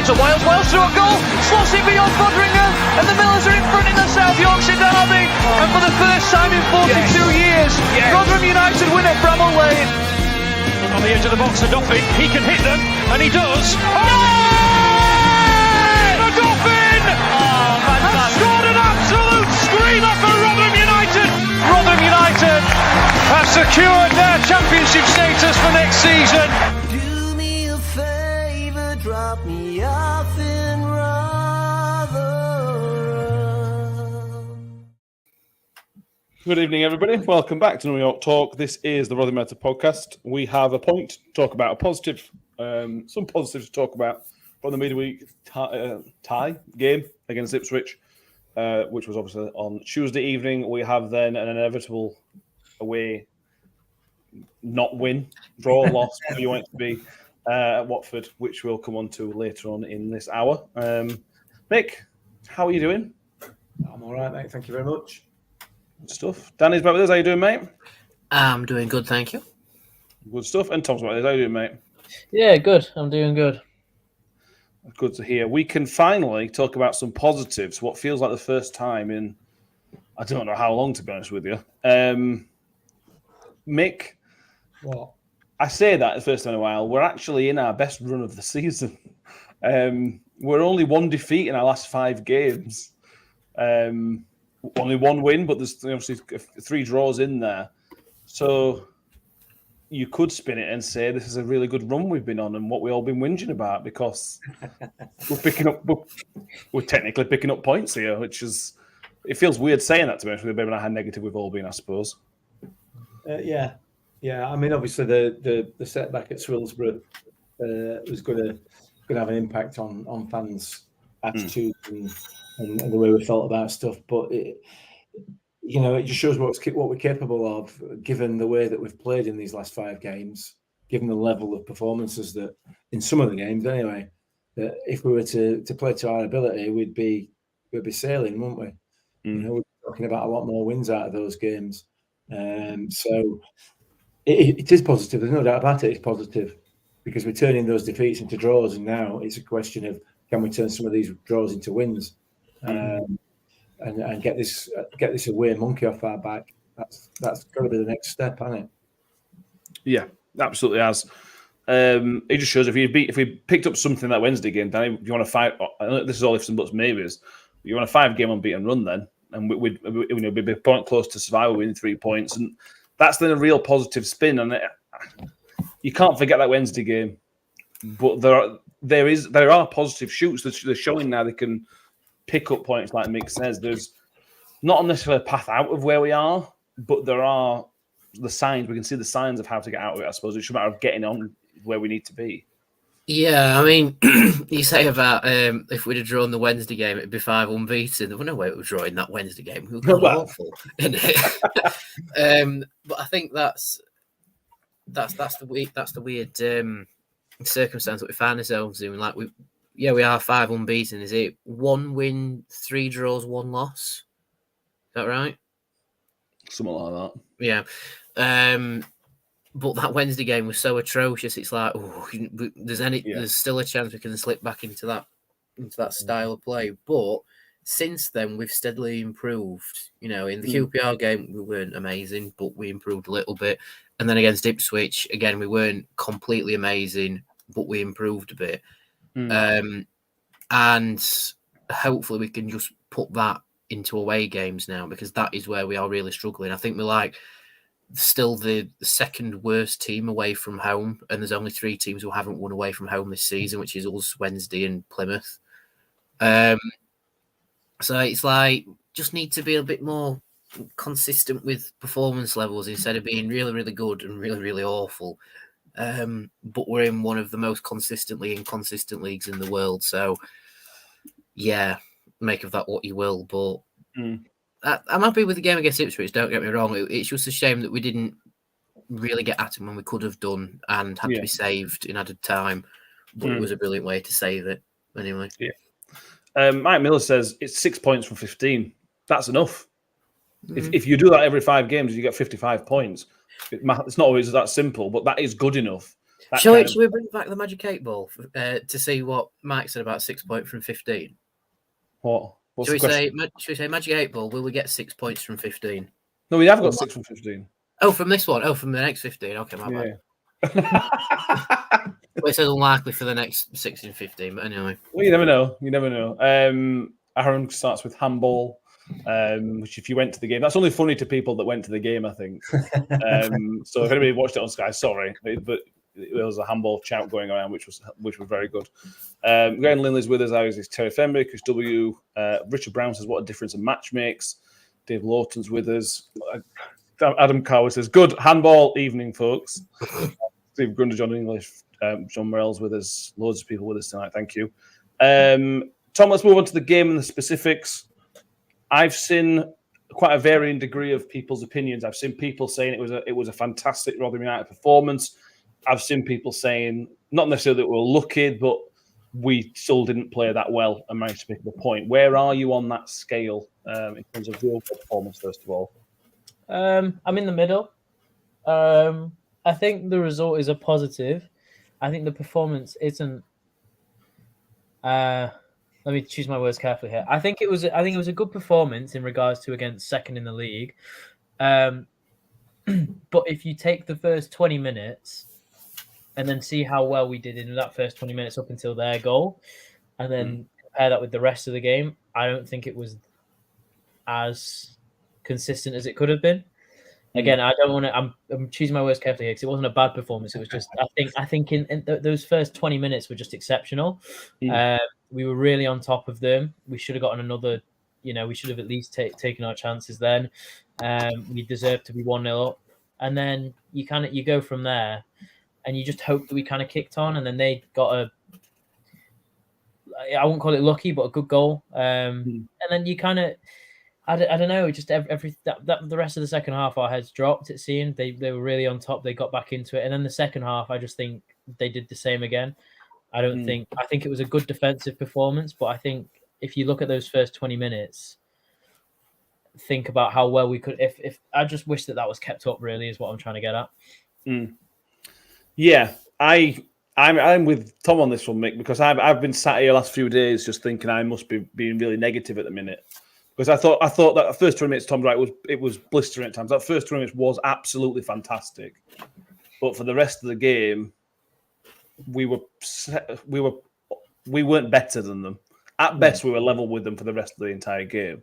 It's a wild through a goal, slots it beyond Fodringer, and the Millers are in front in the South Yorkshire derby. And for the first time in 42 years, Rotherham United win at Bramall Lane. On the edge of the box for Duffy, he can hit them, and he does. The Dolphin has scored an absolute screamer for Rotherham United. Rotherham United have secured their championship status for next season. Do me a favour, drop me off in Rotherham. Good evening, everybody. Welcome back to New York Talk. This is the Rotherham United podcast. We have a point to talk about, some positives to talk about from the midweek tie game against Ipswich, which was obviously on Tuesday evening. We have then an inevitable away not win, draw, loss, whatever you want it to be, at Watford, which we'll come on to later on in this hour. Mick, how are you doing? I'm all right, mate. Thank you very much. Good stuff. Danny's back with us. How you doing, mate? I'm doing good, thank you. Good stuff. And Tom's back with us. How you doing, mate? Yeah, good. I'm doing good. Good to hear. We can finally talk about some positives, what feels like the first time in, I don't know how long, to be honest with you. Mick, What? I say that the first time in a while. We're actually in our best run of the season. We're only one defeat in our last 5 games. Only one win, but there's obviously 3 draws in there. So you could spin it and say this is a really good run we've been on and what we've all been whinging about, because we're technically picking up points here, which is, it feels weird saying that, to be honest with you, how negative we've all been, I suppose. Yeah. I mean, obviously the setback at Swillsborough was going to have an impact on fans' attitudes and the way we felt about stuff. But it just shows what we're capable of, given the way that we've played in these last 5 games, given the level of performances that in some of the games anyway, that if we were to play to our ability, we'd be sailing, wouldn't we? We're talking about a lot more wins out of those games. So it is positive. There's no doubt about it. It's positive because we're turning those defeats into draws, and now it's a question of, can we turn some of these draws into wins, and get this away monkey off our back. That's got to be the next step, hasn't it? Yeah, absolutely has. It just shows if we picked up something that Wednesday game, Danny, if you want to fight, this is all ifs and buts, maybes. You want a 5-game unbeaten run then, and we'd be a point close to survival within 3 points, and that's then a real positive spin. And you can't forget that Wednesday game, but there are positive shoots that they're showing now. They can pick up points, like Mick says. There's not necessarily a path out of where we are, but there are the signs. We can see the signs of how to get out of it, I suppose. It's a matter of getting on where we need to be. Yeah, I mean, you say about if we'd have drawn the Wednesday game, it'd be 5 unbeaten. There was no way we were drawing that Wednesday game. It was awful, isn't it? But I think that's the weird circumstance that we find ourselves in. Like we are 5 unbeaten. Is it 1 win, 3 draws, 1 loss? Is that right? Something like that. Yeah. But that Wednesday game was so atrocious. It's like, there's still a chance we can slip back into that style of play. But since then, we've steadily improved. In the QPR game, we weren't amazing, but we improved a little bit. And then against Ipswich, again, we weren't completely amazing, but we improved a bit. And hopefully we can just put that into away games now, because that is where we are really struggling. I think we're still the second worst team away from home, and there's only 3 teams who haven't won away from home this season, which is us, Wednesday, and Plymouth. So it's like, just need to be a bit more consistent with performance levels instead of being really, really good and really, really awful. But we're in one of the most consistently inconsistent leagues in the world. So, yeah, make of that what you will. But I'm happy with the game against Ipswich, don't get me wrong. It's just a shame that we didn't really get at him when we could have done and had to be saved in added time. But it was a brilliant way to save it anyway. Yeah. Mike Miller says it's 6 points from 15. That's enough. If you do that every 5 games, you get 55 points. It's not always that simple, but that is good enough. Shall we bring back the Magic 8 Ball to see what Mike said about 6 points from 15? What? What's Should the we question? say Magic 8 Ball? Will we get 6 points from 15? No, we have got 6 from 15. Oh, from this one. Oh, from the next 15. Okay, my bad. Well, it says unlikely for the next 16, 15, but anyway. Well, you never know. You never know. Aaron starts with Handball, which if you went to the game, that's only funny to people that went to the game, I think. So if anybody watched it on Sky, sorry, but there was a Handball shout going around, which was very good. Graham Linley's with us. Ours is Terry Fenbury, Chris W. Richard Brown says, what a difference a match makes. Dave Lawton's with us. Adam Carver says, good handball evening, folks. Steve Grunder, John English, John Morell's with us. Loads of people with us tonight. Thank you. Tom, let's move on to the game and the specifics. I've seen quite a varying degree of people's opinions. I've seen people saying it was a fantastic Rotherham United performance. I've seen people saying not necessarily that we were lucky, but we still didn't play that well and managed to pick up a point. Where are you on that scale in terms of the overall performance, first of all? I'm in the middle. I think the result is a positive. I think the performance isn't. Let me choose my words carefully here. I think it was a good performance in regards to against second in the league. But if you take the first 20 minutes and then see how well we did in that first 20 minutes up until their goal, and then compare that with the rest of the game, I don't think it was as consistent as it could have been. Again, I don't want to. I'm choosing my words carefully here because it wasn't a bad performance. It was just I think in those first 20 minutes were just exceptional. We were really on top of them. We should have gotten another. We should have at least taken our chances then. We deserved to be 1-0 up, and then you go from there, and you just hope that we kind of kicked on, and then they got I won't call it lucky, but a good goal. And then you kind of. I don't know. Just the rest of the second half, our heads dropped. It seemed they were really on top. They got back into it, and then the second half, I just think they did the same again. I think it was a good defensive performance, but I think if you look at those first 20 minutes, think about how well we could. If I just wish that was kept up. Really, is what I'm trying to get at. Yeah, I'm with Tom on this one, Mick, because I've been sat here the last few days just thinking I must be being really negative at the minute. Because I thought that the first 20 minutes, Tom, right, it was blistering at times. That first 20 minutes was absolutely fantastic, but for the rest of the game, we weren't better than them. At best, we were level with them for the rest of the entire game.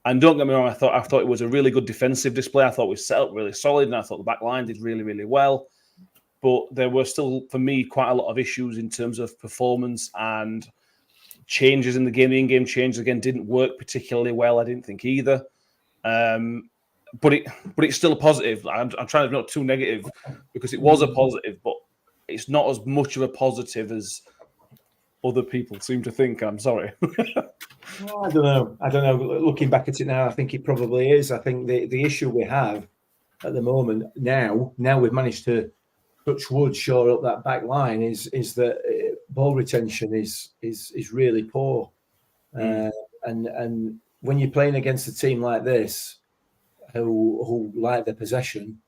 And don't get me wrong, I thought it was a really good defensive display. I thought we set up really solid, and I thought the back line did really, really well. But there were still, for me, quite a lot of issues in terms of performance and changes in the game. The in-game changes again didn't work particularly well. I didn't think either. But it's still a positive. I'm trying to not too negative because it was a positive, but it's not as much of a positive as other people seem to think. I'm sorry. Well, I don't know. Looking back at it now, I think it probably is. I think the issue we have at the moment now we've managed to touch wood, shore up that back line is that ball retention is really poor, and when you're playing against a team like this who like their possession,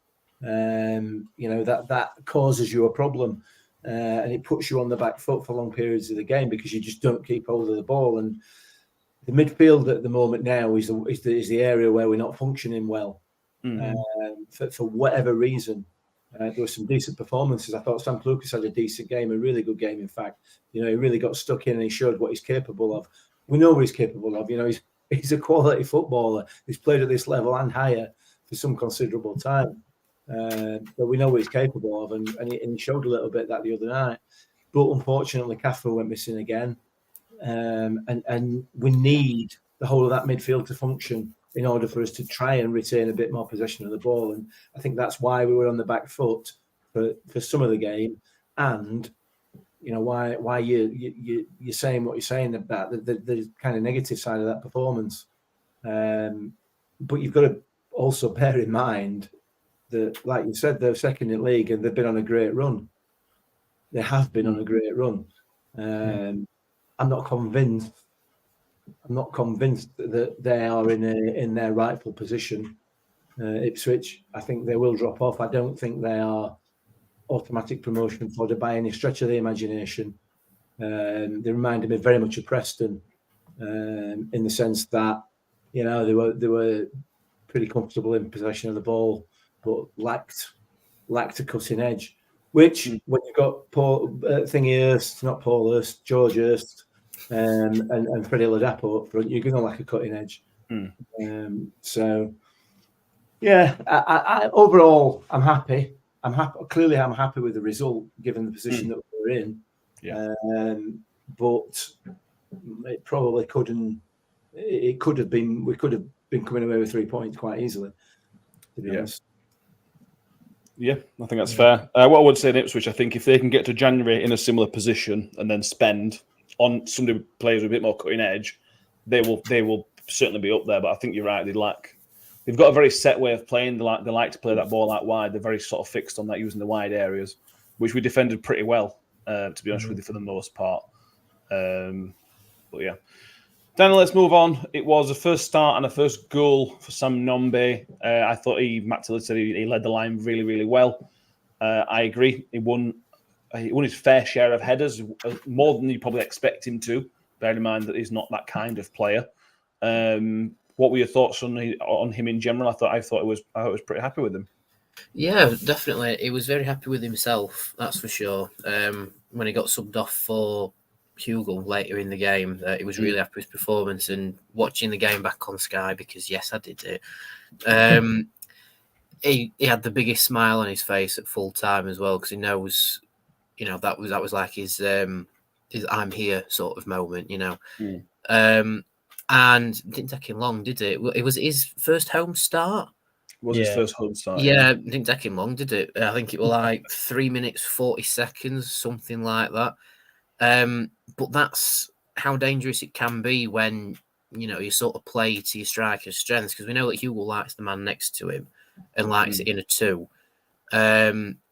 that causes you a problem, and it puts you on the back foot for long periods of the game because you just don't keep hold of the ball. And the midfield at the moment now is the area where we're not functioning well, for whatever reason. There were some decent performances. I thought Sam Lucas had a decent game, a really good game, in fact. He really got stuck in and he showed what he's capable of. We know what he's capable of. He's a quality footballer. He's played at this level and higher for some considerable time. But we know what he's capable of, and he showed a little bit that the other night. But unfortunately, Cathro went missing again. And we need the whole of that midfield to function in order for us to try and retain a bit more possession of the ball. And I think that's why we were on the back foot for some of the game. And, why you're saying what you're saying about the kind of negative side of that performance. But you've got to also bear in mind that, like you said, they're second in league and they've been on a great run. They have been on a great run. I'm not convinced that they are in their rightful position. Ipswich, I think they will drop off. I don't think they are automatic promotion fodder by any stretch of the imagination. They reminded me very much of Preston in the sense that they were pretty comfortable in possession of the ball, but lacked a cutting edge. Which when you've got Paul Hurst, George Hurst, and Freddie Ladapo up front, you're going to lack a cutting edge. So yeah, I overall I'm happy. I'm happy with the result given the position that we're in. Yeah. But it probably couldn't. It could have been. We could have been coming away with 3 points quite easily. To be honest. Yeah, I think that's fair. What I would say in Ipswich, I think if they can get to January in a similar position and then spend on some of the players with a bit more cutting edge, they will certainly be up there. But I think you're right. They've got a very set way of playing. They like to play that ball out wide. They're very sort of fixed on that, using the wide areas, which we defended pretty well, to be honest with you, for the most part. But yeah. Daniel, let's move on. It was a first start and a first goal for Sam Nombe. I thought Matt Tillett said he led the line really, really well. I agree. He won his fair share of headers, more than you probably expect him to, bearing in mind that he's not that kind of player. What were your thoughts on him in general? I thought it was pretty happy with him. Yeah, definitely. He was very happy with himself, that's for sure. When he got subbed off for Hugo later in the game, he was really happy with his performance, and watching the game back on Sky, because yes, I did it. He had the biggest smile on his face at full time as well, because he knows, that was like his "I'm here" sort of moment, and it didn't take him long, did it? It was his first home start. His first home start. Yeah, it didn't take him long, did it? I think it was like 3 minutes 40 seconds, something like that. But that's how dangerous it can be when you sort of play to your striker's strengths, because we know that Hugo likes the man next to him and likes it in a 2.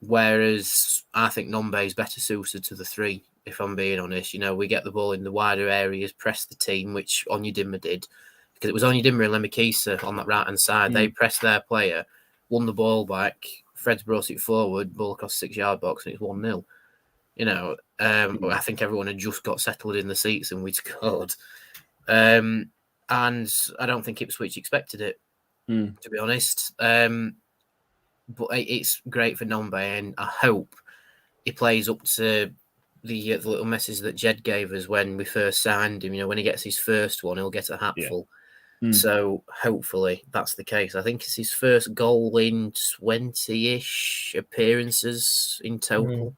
Whereas I think Nombe is better suited to the 3, if I'm being honest. We get the ball in the wider areas, press the team, which Onyedinma did, because it was Onyedinma and Lemekisa on that right-hand side. They pressed their player, won the ball back, Fred's brought it forward, ball across the 6-yard box, and it's 1-0. I think everyone had just got settled in the seats and we'd scored. And I don't think Ipswich expected it, to be honest. But it's great for Nombe, and I hope he plays up to the little message that Jed gave us when we first signed him. When he gets his first one, he'll get a hatful. So hopefully that's the case. I think it's his first goal in 20-ish appearances in total,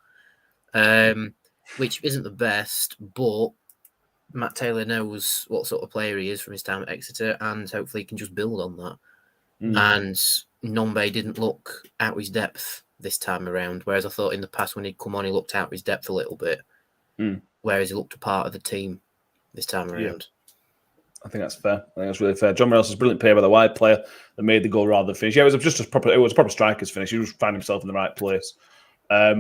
which isn't the best, but Matt Taylor knows what sort of player he is from his time at Exeter, and hopefully he can just build on that. And Nombe didn't look out of his depth this time around, whereas I thought in the past when he'd come on, he looked out of his depth a little bit, whereas he looked a part of the team this time around. I think that's fair. I think that's really fair. John Morales is brilliant player by the wide player that made the goal rather than finish. Yeah, it was a proper striker's finish. He just found himself in the right place.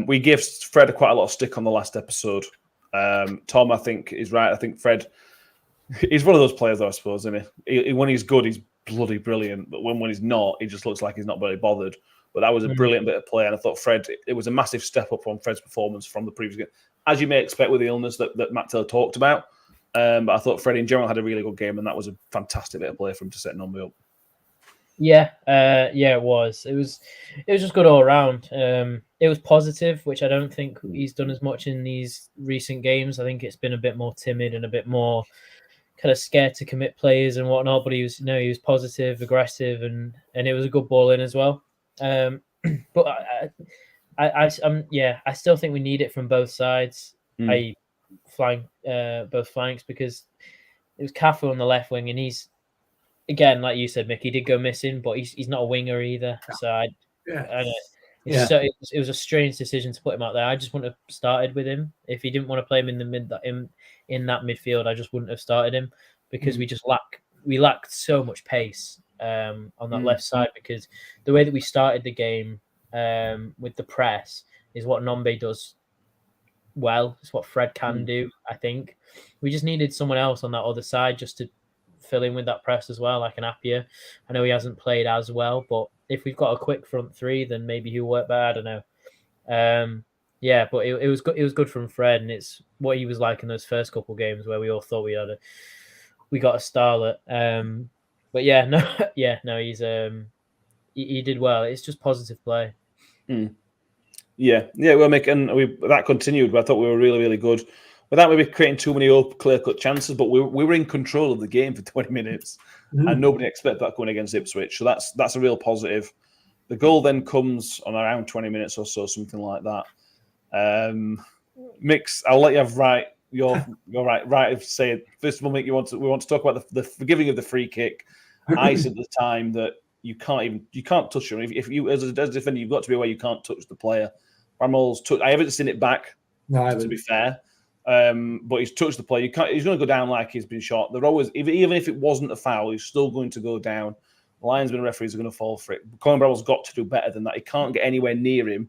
We gave Fred quite a lot of stick on the last episode. Tom, I think, is right. I think Fred, he's one of those players, though, I suppose, isn't he? When he's good, he's bloody brilliant. But when he's not, he just looks like he's not very bothered. But that was a brilliant bit of play. And I thought Fred, it was a massive step up on Fred's performance from the previous game, as you may expect with the illness that Matt Taylor talked about. But I thought Fred in general had a really good game, and that was a fantastic bit of play for him to set Nombe up. Yeah, it was. It was just good all around. It was positive, which I don't think he's done as much in these recent games. I think it's been a bit more timid and a bit more kind of scared to commit players and whatnot. But he was positive, aggressive, and it was a good ball in as well. But I still think we need it from both sides. Both flanks, because it was Cafu on the left wing, and he's, again, like you said, Mick, he did go missing, but he's not a winger either. So it was a strange decision to put him out there. I just wouldn't have started with him if he didn't want to play him in the in that midfield. I just wouldn't have started him, because we lacked so much pace on that left side, because the way that we started the game with the press is what Nombe does well. It's what Fred can do. I think we just needed someone else on that other side just to fill in with that press as well, like an Appiah. I know he hasn't played as well, but if we've got a quick front 3, then maybe he'll work better. I don't Yeah, but it was good. It was good from Fred, and it's what he was like in those first couple of games where we all thought we got a starlet. But yeah, no, he's he did well. It's just positive play. Yeah, we're making that continued. I thought we were really, really good without maybe creating too many clear-cut chances. But we were in control of the game for 20 minutes, and nobody expected that going against Ipswich. So that's a real positive. The goal then comes on around 20 minutes or so, something like that. Mix, I'll let you have you're right. If say it. First of all, Mick, we want to talk about the forgiving of the free kick. I said at the time that you can't touch him. If you as a defender, you've got to be aware you can't touch the player. Bramall's I haven't seen it back. No, to be fair, but he's touched the player. He's going to go down like he's been shot. They're always even if it wasn't a foul, he's still going to go down. The linesman referees are going to fall for it. Colin Bramall's got to do better than that. He can't get anywhere near him.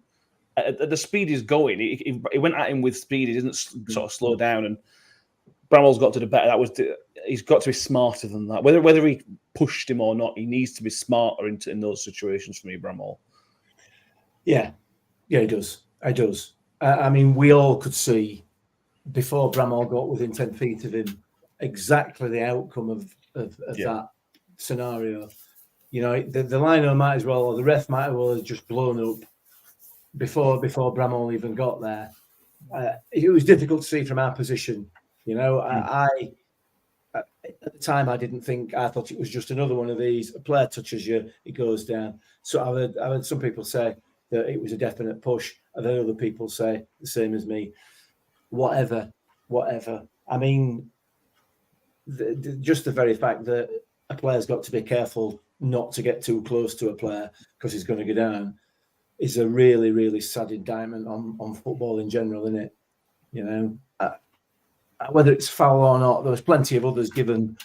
At the speed he's going, he went at him with speed. He didn't sort of slow down, and Bramall's got to do better. He's got to be smarter than that. Whether he pushed him or not, he needs to be smarter in those situations for me, Bramall. Yeah, he does. He does. I mean, we all could see before Bramall got within 10 feet of him exactly the outcome of that scenario. You know, the lino might as well, or the ref might as well have just blown up before Bramall even got there. It was difficult to see from our position. You know, I at the time I thought it was just another one of these. A player touches you, it goes down. So I heard some people say that it was a definite push. I've heard other people say the same as me. Whatever. I mean, just the very fact that a player's got to be careful not to get too close to a player because he's going to go down is a really, really sad indictment on football in general, isn't it? You know, whether it's foul or not, there was plenty of others given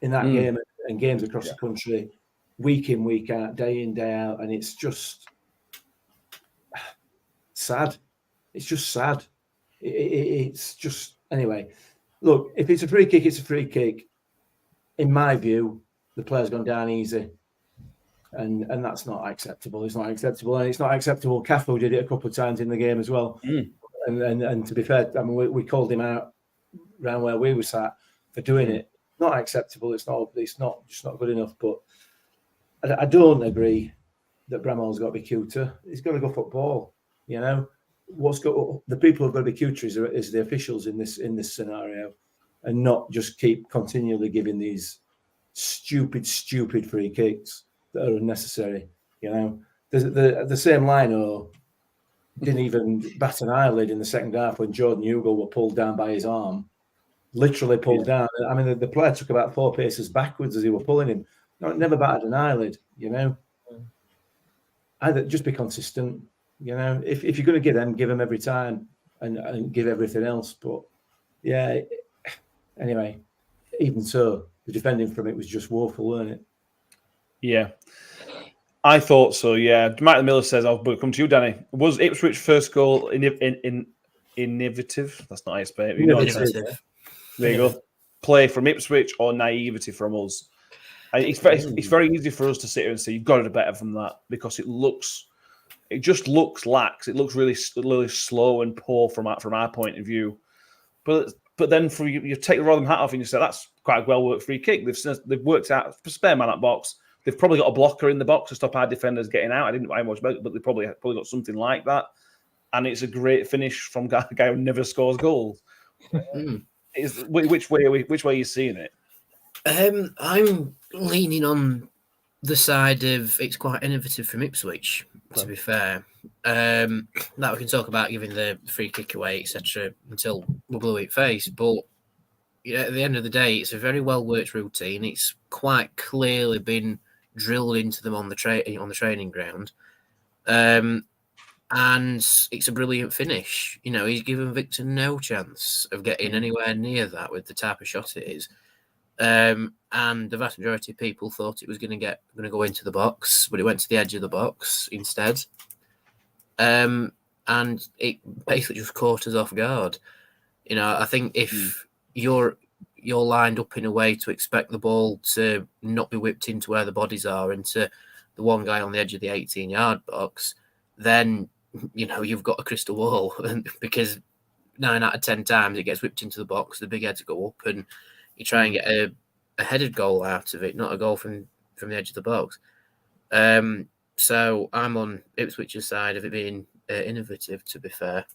in that game and games across the country, week in, week out, day in, day out, and it's just sad. It's just sad. It's just anyway. Look, if it's a free kick, it's a free kick. In my view, the player's gone down easy. And that's not acceptable. It's not acceptable. And it's not acceptable. Cafu did it a couple of times in the game as well. And to be fair, I mean, we called him out around where we were sat for doing it. Not acceptable. It's just not good enough. But I don't agree that Bramall's got to be cuter. He's got to go football. You know, the people who've got to be cuter is the officials in this scenario, and not just keep continually giving these stupid free kicks that are unnecessary. You know, the same Lino didn't even bat an eyelid in the second half when Jordan Hugo were pulled down by his arm, literally pulled down. I mean, the player took about 4 paces backwards as he were pulling him. No, never batted an eyelid. You know, either just be consistent. You know, if you're going to give them every time and give everything else. But yeah, anyway, even so, the defending from it was just woeful, wasn't it? Yeah, I thought so. Yeah, Michael Miller says, "I'll come to you, Danny." Was Ipswich first goal innovative? That's not how you spell it. Innovative. There you go. Play from Ipswich or naivety from us? It's very easy for us to sit here and say you've got to do better from that because it just looks lax. It looks really, really slow and poor from our point of view. But then you take the Rotherham hat off and you say that's quite a well worked free kick. They've worked out a spare man at box. They've probably got a blocker in the box to stop our defenders getting out. I didn't know much about it, but they probably got something like that. And it's a great finish from a guy who never scores goals. Which way are you seeing it? I'm leaning on the side of it's quite innovative from Ipswich, to be fair. That we can talk about giving the free kick away, etc., until we're blue in face. But at the end of the day, it's a very well worked routine. It's quite clearly been drilled into them on the training ground, and it's a brilliant finish. You know, he's given Victor no chance of getting anywhere near that with the type of shot it is. And the vast majority of people thought it was going to go into the box, but it went to the edge of the box instead. And it basically just caught us off guard. You know, I think if you're lined up in a way to expect the ball to not be whipped into where the bodies are, into the one guy on the edge of the 18-yard box, then you've got a crystal ball, because 9 out of 10 times it gets whipped into the box, the big heads go up, and you try and get a headed goal out of it, not a goal from the edge of the box. So I'm on Ipswich's side of it being innovative, to be fair.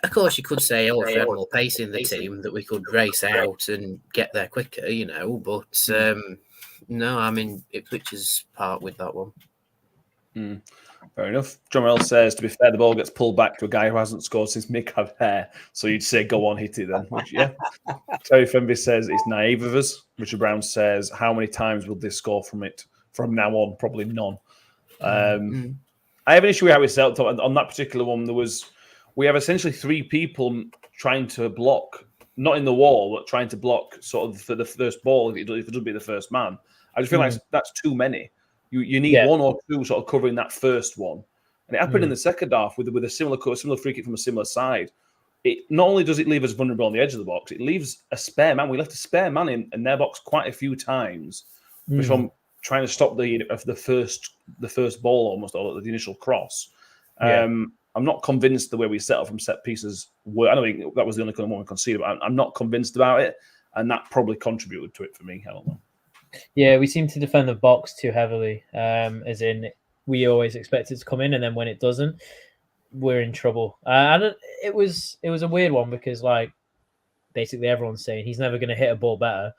Of course, you could say, if we had more pace in the team, that we could race out and get there quicker, but no, I'm in Ipswich's part with that one. Fair enough. John Morell says, to be fair, the ball gets pulled back to a guy who hasn't scored since Mick had hair. So you'd say, go on, hit it then. Which, yeah. Terry Fenby says, it's naive of us. Richard Brown says, how many times will they score from it from now on? Probably none. I have an issue with how we set up. On that particular one, we have essentially 3 people trying to block, not in the wall, but trying to block sort of for the first ball if it doesn't be the first man. I just feel like that's too many. You need 1 or 2 sort of covering that first one. And it happened in the second half with a similar free kick from a similar side. It not only does it leave us vulnerable on the edge of the box, it leaves a spare man. We left a spare man in their box quite a few times from trying to stop the first ball almost, or the initial cross. I'm not convinced the way we set up from set pieces were. I don't think that was the only kind of one we conceded, but I'm not convinced about it, and that probably contributed to it for me. I don't know. Yeah, we seem to defend the box too heavily, as in we always expect it to come in, and then when it doesn't, we're in trouble. It was a weird one because basically everyone's saying he's never going to hit a ball better,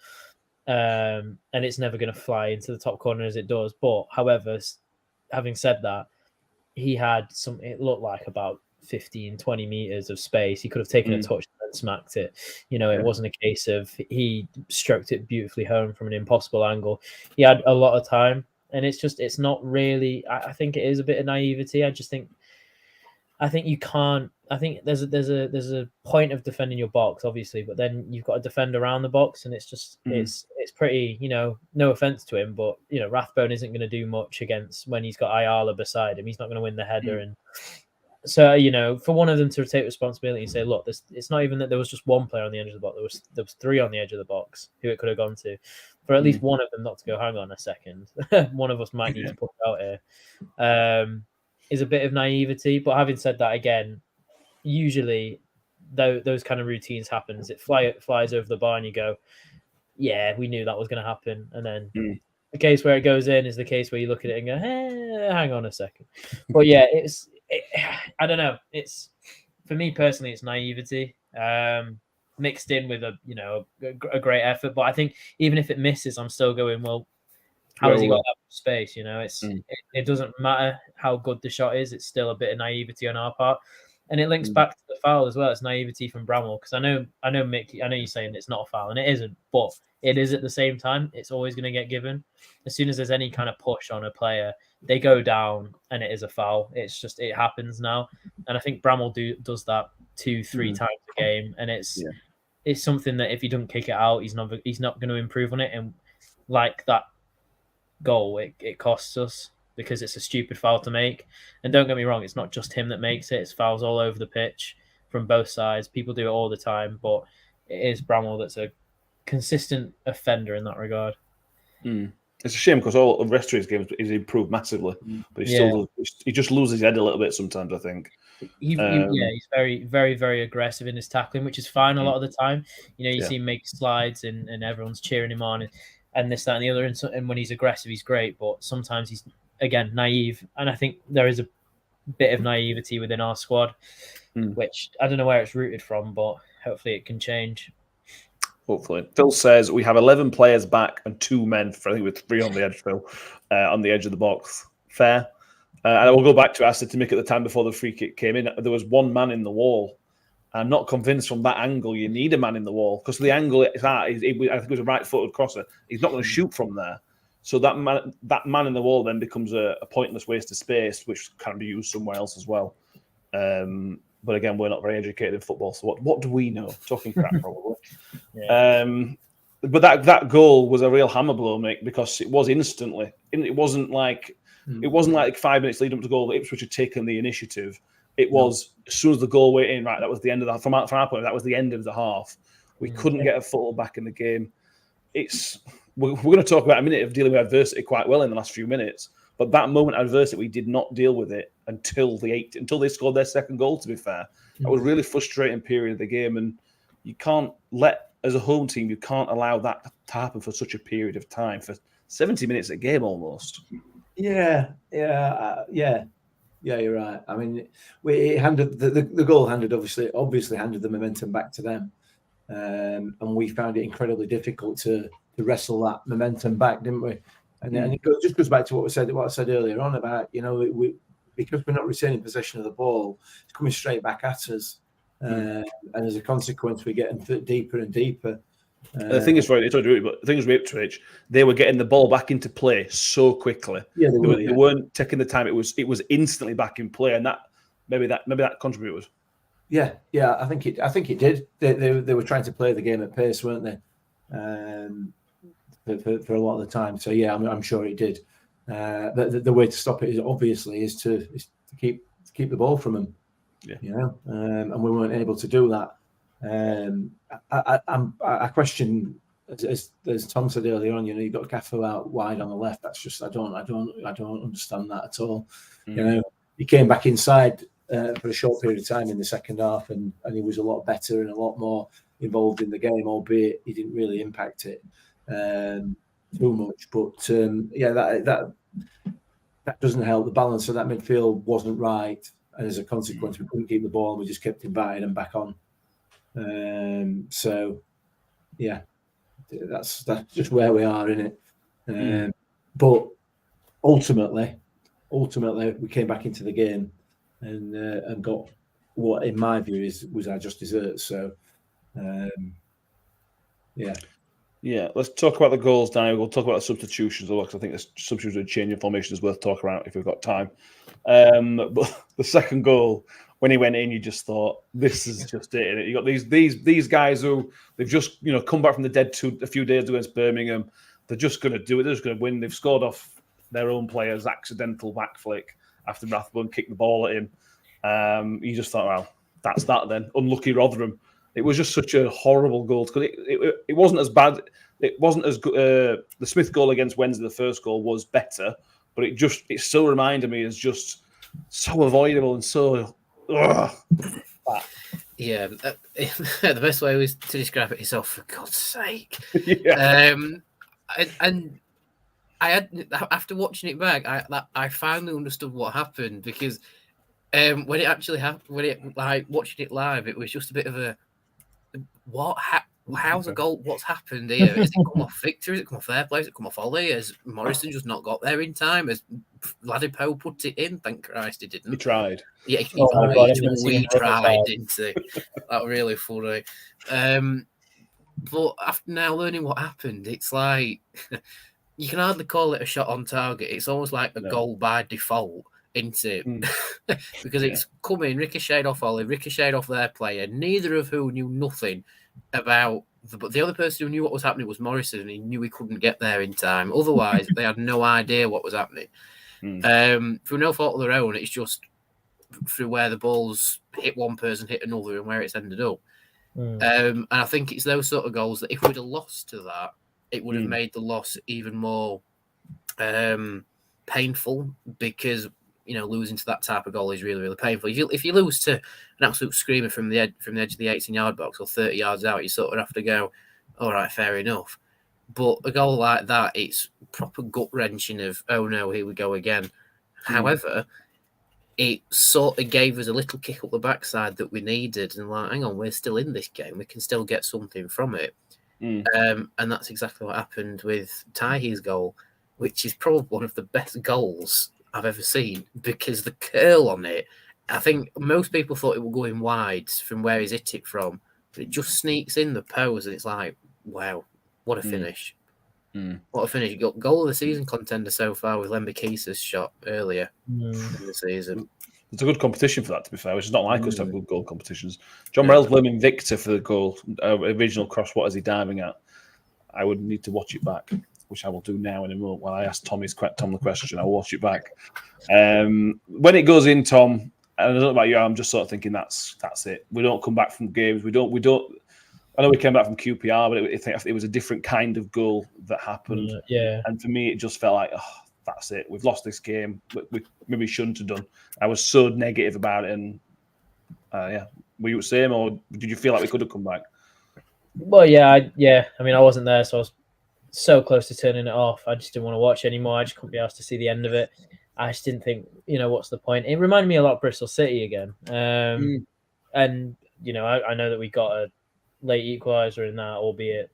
and it's never going to fly into the top corner as it does. But however, having said that, he had it looked like about 15, 20 meters of space. He could have taken a touch and smacked it. It wasn't a case of he stroked it beautifully home from an impossible angle. He had a lot of time, and it's not really. I think it is a bit of naivety. I think you can't. I think there's a point of defending your box, obviously, but then you've got to defend around the box, and it's just it's pretty. No offense to him, but Rathbone isn't going to do much against when he's got Ayala beside him. He's not going to win the header, and so for one of them to take responsibility and say, look, it's not even that there was just one player on the edge of the box. There was 3 on the edge of the box who it could have gone to. For at least one of them not to go, hang on a second, one of us might need to put it out here. Is a bit of naivety. But having said that, again, usually those kind of routines happens. It flies over the bar and you go, yeah, we knew that was going to happen. And then the case where it goes in is the case where you look at it and go, hang on a second. But yeah, I don't know. It's, for me personally, it's naivety mixed in with a great effort. But I think even if it misses, I'm still going, well, how has he got that much space? It doesn't matter how good the shot is. It's still a bit of naivety on our part, and it links back to the foul as well. It's naivety from Bramwell, because I know Mick. I know you're saying it's not a foul, and it isn't, but it is at the same time. It's always going to get given as soon as there's any kind of push on a player. They go down, and it is a foul. It's just it happens now, and I think Bramwell does that 2-3 times a game, and it's something that if he doesn't kick it out, he's not going to improve on it, and like that goal, it costs us because it's a stupid foul to make. And don't get me wrong, it's not just him that makes it. It's fouls all over the pitch from both sides. People do it all the time, but it is Bramwell that's a consistent offender in that regard. It's a shame because all the rest of his games he's improved massively, but he just loses his head a little bit sometimes, I think. He's very, very, very aggressive in his tackling, which is fine a lot of the time. You see him make slides and everyone's cheering him on and this, that, and the other. And when he's aggressive, he's great. But sometimes he's, again, naive. And I think there is a bit of naivety within our squad, which I don't know where it's rooted from, but hopefully it can change. Hopefully. Phil says we have 11 players back and 2 men, I think with 3 on the edge, Phil, on the edge of the box. Fair. And I will go back to what I said to Mick at the time before the free kick came in. There was 1 man in the wall. I'm not convinced from that angle you need a man in the wall, because the angle it's at, I think it was a right-footed crosser. He's not going to shoot from there. So that man in the wall then becomes a pointless waste of space, which can be used somewhere else as well. But again, we're not very educated in football, so what do we know? Talking crap, probably. But that goal was a real hammer blow, Mick, because it was instantly. It wasn't like 5 minutes leading up to goal. Ipswich had taken the initiative. It was as soon as the goal went in, right, that was the end of the half. From our point, that was the end of the half. We couldn't get a football back in the game. We're going to talk about a minute of dealing with adversity quite well in the last few minutes, but that moment of adversity, we did not deal with it until they scored their second goal. To be fair, that was a really frustrating period of the game, and you can't as a home team, you can't allow that to happen for such a period of time, for 70 minutes a game almost. Yeah, you're right. I mean, it handed the goal obviously handed the momentum back to them, and we found it incredibly difficult to wrestle that momentum back, didn't we? And it just goes back to what I said earlier on about, because we're not retaining possession of the ball, it's coming straight back at us, and as a consequence, we're getting deeper and deeper. The thing is, right, but the thing is with Ipswich, they were getting the ball back into play so quickly. Yeah, they weren't taking the time. It was instantly back in play, and maybe that contributed. Yeah, I think it did. They were trying to play the game at pace, weren't they? For a lot of the time. So yeah, I'm sure it did. The way to stop it is to keep the ball from them. Yeah, and we weren't able to do that. I question, as Tom said earlier on, you've got Cafu out wide on the left. That's just I don't understand that at all. He came back inside for a short period of time in the second half, and he was a lot better and a lot more involved in the game, albeit he didn't really impact it too much. But that doesn't help. The balance of that midfield wasn't right, and as a consequence, we couldn't keep the ball, and we just kept inviting them back on. So yeah, that's just where we are in it. But ultimately, we came back into the game and got what, in my view, was our just desserts. So yeah. Let's talk about the goals now. We'll talk about the substitutions, because I think the substitutions and change in formation is worth talking about if we've got time. But the second goal, when he went in, you just thought, this is just it. You got these guys who they've just come back from the dead a few days against Birmingham. They're just going to do it. They're just going to win. They've scored off their own player's accidental back flick after Rathbone kicked the ball at him. You just thought, well, that's that then. Unlucky Rotherham. It was just such a horrible goal because it wasn't as bad. It wasn't as good. The Smith goal against Wednesday, the first goal, was better, but it still reminded me as just so avoidable and so. Yeah, the best way was to describe it is, oh, for God's sake. Yeah. And I had, after watching it back, I finally understood what happened, because when it actually happened, watching it live, it was just a bit of a how's a goal? What's happened here? Has it come off Victor? Has it come off their play? Has it come off Ollie? Has Morrison just not got there in time? Has Ladipo put it in? Thank Christ he didn't. He tried. Yeah, we tried, didn't he? That was really funny. But after now learning what happened, it's like you can hardly call it a shot on target. It's almost like a goal by default, isn't it? Because it's coming, ricocheted off Ollie, ricocheted off their player, neither of who knew nothing about but the other person who knew what was happening was Morrison, and he knew he couldn't get there in time. Otherwise, they had no idea what was happening. Through no fault of their own, it's just through where the balls hit one person, hit another, and where it's ended up. And I think it's those sort of goals that if we'd have lost to that, it would have made the loss even more painful, because losing to that type of goal is really, really painful. If you lose to an absolute screamer from the edge of the 18-yard box or 30 yards out, you sort of have to go, all right, fair enough. But a goal like that, it's proper gut-wrenching of, oh no, here we go again. However, it sort of gave us a little kick up the backside that we needed, and like, hang on, we're still in this game. We can still get something from it. And that's exactly what happened with Tahi's goal, which is probably one of the best goals I've ever seen, because the curl on it, I think most people thought it was going wide from where he's hit it from, but it just sneaks in the post, and it's like, wow, what a finish. What a finish. Goal of the season contender so far with Lembekisa's shot earlier in the season. It's a good competition for that, to be fair, which is not like us to have good goal competitions. John Morell's blaming Victor for the goal. Original cross, what is he diving at? I would need to watch it back, which I will do now in a moment. While I ask Tom the question, I'll watch it back. When it goes in, Tom, and I don't know about you, I'm just sort of thinking that's it. We don't come back from games. We don't. I know we came back from QPR, but it was a different kind of goal that happened. Yeah. And for me, it just felt like, that's it. We've lost this game. We maybe shouldn't have done. I was so negative about it, and were you the same, or did you feel like we could have come back? Well, yeah. I mean, I wasn't there, so I was so close to turning it off. I just didn't want to watch anymore. I just couldn't be asked to see the end of it. I just didn't think, what's the point? It reminded me a lot of Bristol City again. And, I know that we got a late equaliser in that, albeit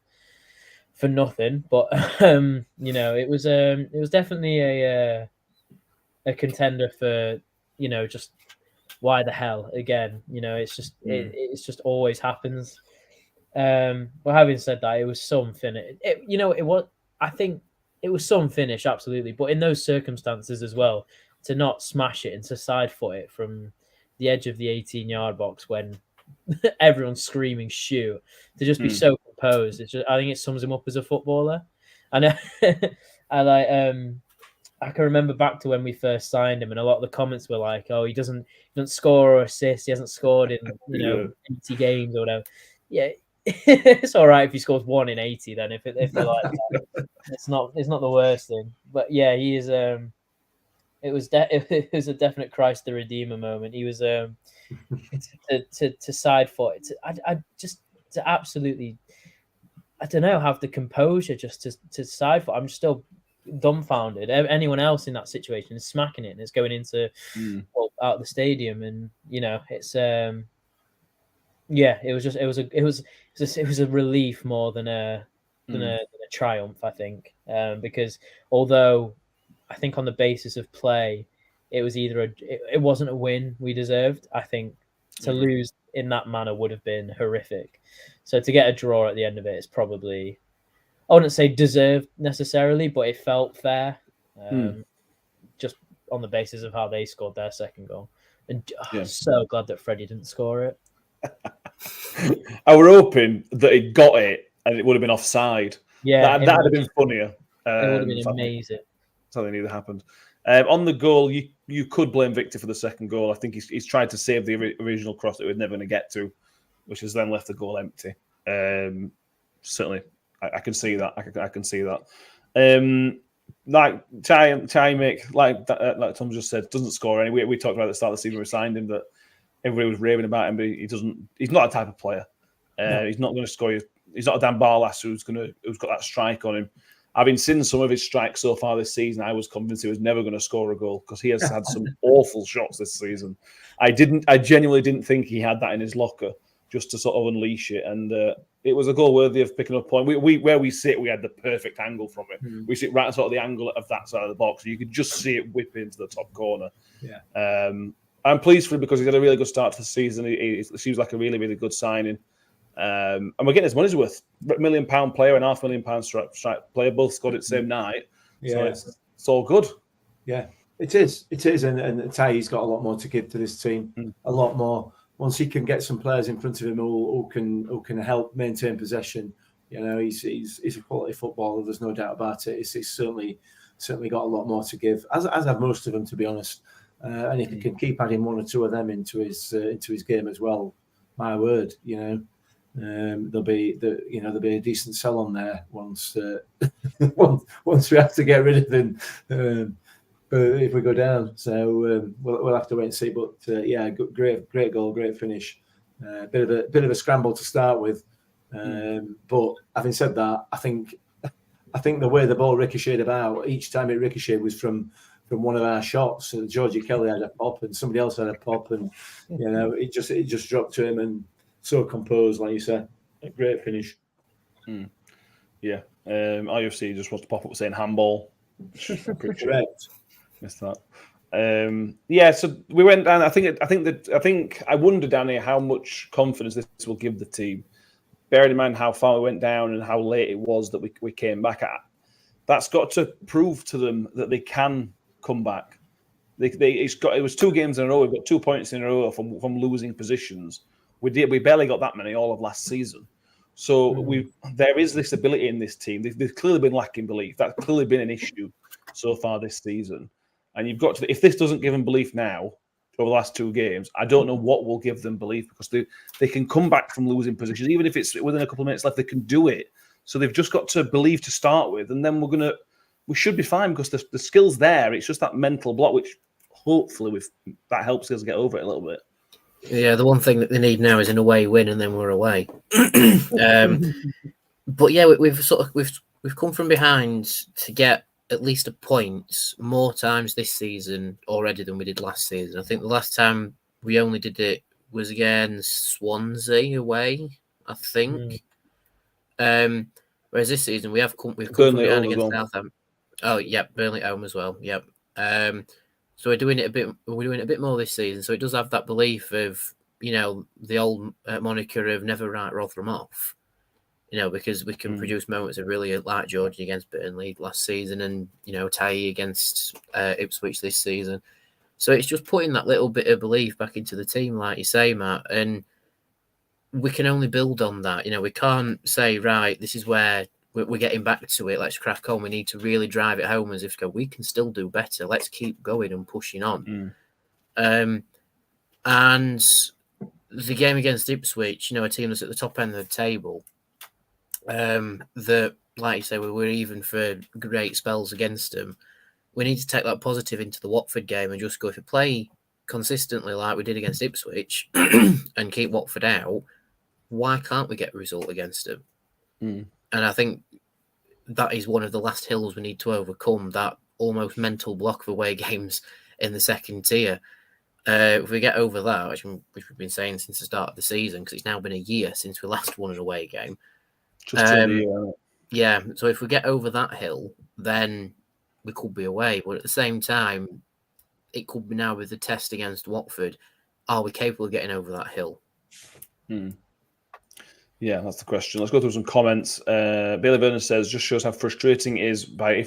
for nothing. But, it was definitely a contender for, just why the hell again? It's just always happens. Well, having said that, it was some finish. I think it was some finish, absolutely. But in those circumstances as well, to not smash it and to side foot it from the edge of the 18-yard box when everyone's screaming shoot, to just be so composed. I think it sums him up as a footballer. And I can remember back to when we first signed him, and a lot of the comments were like, "Oh, he doesn't score or assist. He hasn't scored in 80 games or whatever." Yeah, it's all right if he scores 1 in 80. Then if they're like that, it's not the worst thing. But yeah, he is. It was a definite Christ the Redeemer moment. He was to side foot. To absolutely, I don't know, have the composure just to side foot. I'm still dumbfounded. Anyone else in that situation is smacking it and it's going into out of the stadium, and it's it was a relief more than a triumph, I think, because although I think on the basis of play it was it wasn't a win we deserved. I think to lose in that manner would have been horrific. So to get a draw at the end of it is probably, I wouldn't say deserved necessarily, but it felt fair, just on the basis of how they scored their second goal. And I'm so glad that Freddie didn't score it. I were hoping that he got it and it would have been offside. Yeah, that'd have been funnier. It would have been amazing. Something either happened. On the goal, you could blame Victor for the second goal. I think he's tried to save the original cross that we were never going to get to, which has then left the goal empty. Certainly, I can see that. I can see that. Like Ty Mick, like Tom just said, doesn't score any. We talked about at the start of the season we signed him that everybody was raving about him, but he's not a type of player. He's not going to score. He's not a Dan Barlas who's got that strike on him. Having seen some of his strikes so far this season, I was convinced he was never going to score a goal because he has had some awful shots this season. I genuinely didn't think he had that in his locker just to sort of unleash it, and it was a goal worthy of picking up a point. We where we sit, we had the perfect angle from it. We sit right sort of the angle of that side of the box, so you could just see it whip into the top corner. Yeah. I'm pleased for him because he's had a really good start to the season. He seems like a really, really good signing. And we're getting his money's worth. £1 million player and £500,000 strike player, both scored it the same night. Yeah. So it's all good. Yeah, it is. And Ty's got a lot more to give to this team. A lot more. Once he can get some players in front of him who can help maintain possession, he's a quality footballer. There's no doubt about it. He's certainly got a lot more to give, as have most of them, to be honest. And if he can keep adding one or two of them into his game as well, my word, there'll be a decent sell on there once we have to get rid of him if we go down. So we'll have to wait and see. But great goal, great finish. Bit of a scramble to start with, but having said that, I think the way the ball ricocheted about, each time it ricocheted was from one of our shots. So Georgie Kelly had a pop, and somebody else had a pop, and it just dropped to him, and so composed, like you said. A great finish. Yeah. IFC just wants to pop up saying handball. Correct. Missed that. So we went down. I think I wonder, Danny, how much confidence this will give the team, bearing in mind how far we went down and how late it was that we came back at. That's got to prove to them that they can come back. It was 2 games in a row. We've got 2 points in a row from losing positions. We barely got that many all of last season. So there is this ability in this team. They've clearly been lacking belief. That's clearly been an issue so far this season. And you've got to, if this doesn't give them belief now over the last 2 games, I don't know what will give them belief, because they can come back from losing positions. Even if it's within a couple of minutes left, they can do it. So they've just got to believe to start with, and then we're going to we should be fine because the skill's there. It's just that mental block, which hopefully that helps us get over it a little bit. Yeah, the one thing that they need now is an away win, and then we're away. But yeah, we've come from behind to get at least a point more times this season already than we did last season. I think the last time we only did it was against Swansea away, I think. Whereas this season we've come from behind against Southampton. Oh, yeah, Burnley at home as well. Yep. So we're doing it a bit more this season. So it does have that belief of, the old moniker of never write Rotherham off. Because we can produce moments of really like Georgie against Burnley last season and, Tai against Ipswich this season. So it's just putting that little bit of belief back into the team, like you say, Matt. And we can only build on that. We can't say, right, this is where we're getting back to it. Let's crack on. We need to really drive it home as if to go, we can still do better. Let's keep going and pushing on. And the game against Ipswich, a team that's at the top end of the table, that, like you say, we were even for great spells against them. We need to take that positive into the Watford game and just go, if we play consistently like we did against Ipswich and keep Watford out, why can't we get a result against them? And I think that is one of the last hills we need to overcome, that almost mental block of away games in the second tier. If we get over that, which we've been saying since the start of the season, because it's now been a year since we last won an away game. Yeah, so if we get over that hill, then we could be away. But at the same time, it could be now with the test against Watford. Are we capable of getting over that hill? Yeah, that's the question. Let's go through some comments. Bailey Vernon says, just shows how frustrating it is by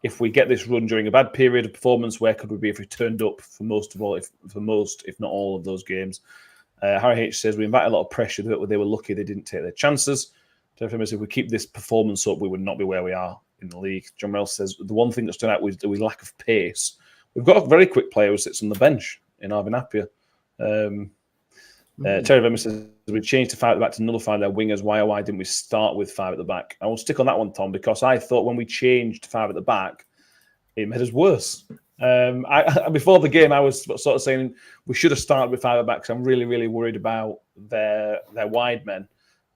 if we get this run during a bad period of performance, where could we be if we turned up for most, if not all of those games? Harry H says, we invite a lot of pressure, but they were lucky they didn't take their chances. If we keep this performance up, we would not be where we are in the league. John Morrell says, the one thing that stood out was the lack of pace. We've got a very quick player who sits on the bench in Arvin Appiah. Terry Vemmer says, we changed to 5 at the back to nullify their wingers. Why didn't we start with 5 at the back? I will stick on that one, Tom, because I thought when we changed to 5 at the back, it made us worse. Before the game, I was sort of saying we should have started with 5 at the back, because I'm really, really worried about their wide men.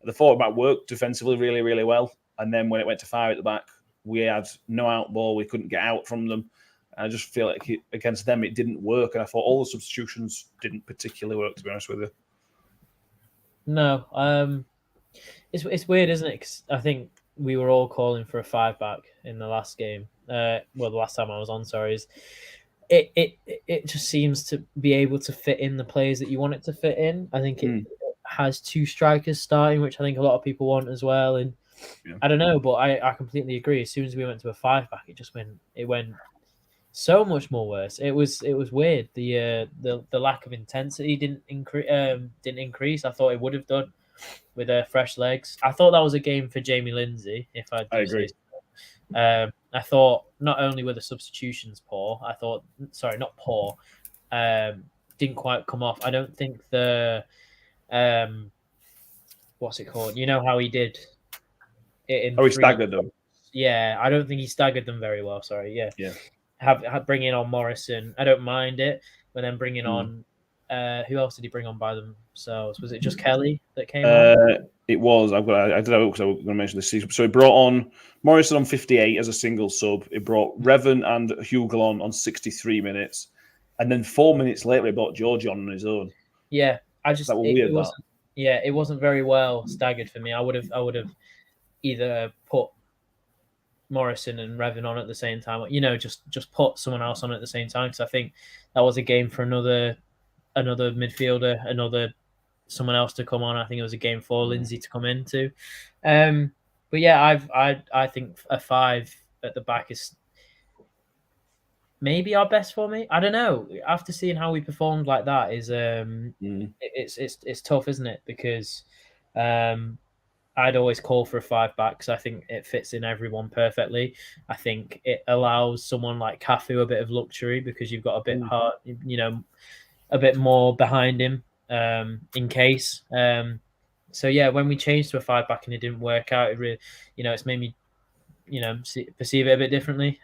The 4 at the back worked defensively really, really well. And then when it went to 5 at the back, we had no out ball. We couldn't get out from them. I just feel like against them, it didn't work. And I thought all the substitutions didn't particularly work, to be honest with you. No. It's weird, isn't it? 'Cause I think we were all calling for a 5 back in the last game. The last time I was on, sorry. It just seems to be able to fit in the players that you want it to fit in. I think it has 2 strikers starting, which I think a lot of people want as well. And I don't know, but I completely agree. As soon as we went to a 5 back, it went so much more worse. It was weird. The lack of intensity didn't increase. I thought it would have done with fresh legs. I thought that was a game for Jamie Lindsay. I agree. I thought not only were the substitutions poor, not poor, didn't quite come off. I don't think the what's it called? You know how he did it in. He staggered them. Yeah, I don't think he staggered them very well. Sorry. Yeah. Have bringing on Morrison. I don't mind it, but then bringing on who else did he bring on by themselves? Was it just Kelly that came on? It was. I did have it because I was going to mention this season. So he brought on Morrison on 58 as a single sub. He brought Revan and Hugo on 63 minutes, and then 4 minutes later he brought Georgie on his own. Yeah, it wasn't very well staggered for me. I would have either put Morrison and Revan on at the same time, just put someone else on at the same time, because I think that was a game for another midfielder, someone else to come on. I think it was a game for Lindsay to come into. But yeah, I think a 5 at the back is maybe our best for me. I don't know. After seeing how we performed like that, it's tough, isn't it? Because I'd always call for a 5 back because I think it fits in everyone perfectly. I think it allows someone like Cafu a bit of luxury because you've got a bit a bit more behind him in case. So yeah, when we changed to a 5 back and it didn't work out, it really, it's made me perceive it a bit differently.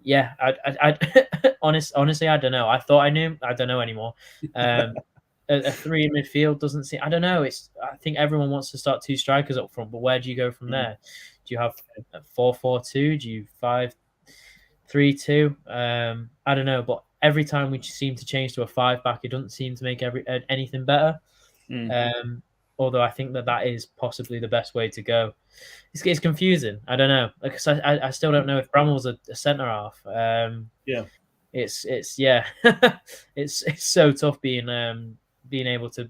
Yeah, honestly, I don't know. I thought I knew. I don't know anymore. A three in midfield doesn't seem. I don't know. I think everyone wants to start two strikers up front, but where do you go from there? Do you have a 4-4-2? Do you 5-3-2? I don't know. But every time we seem to change to a 5-back, it doesn't seem to make anything better. Although I think that is possibly the best way to go. It's confusing. I don't know. Because I still don't know if Bramall's a centre half. It's it's so tough being able to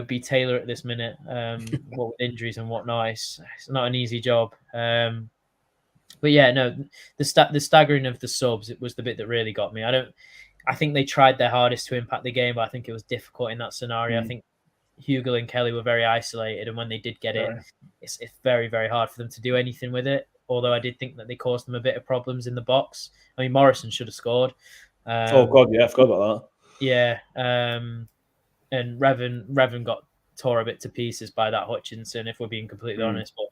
be Taylor at this minute. What with injuries and whatnot, it's not an easy job. But yeah, no, the staggering of the subs, it was the bit that really got me. I think they tried their hardest to impact the game, but I think it was difficult in that scenario. I think Hugill and Kelly were very isolated, and when they did get it, it's very, very hard for them to do anything with it. Although I did think that they caused them a bit of problems in the box. I mean, Morrison should have scored. Oh God, yeah, I forgot about that. Yeah, and Revan got tore a bit to pieces by that Hutchinson, if we're being completely honest. But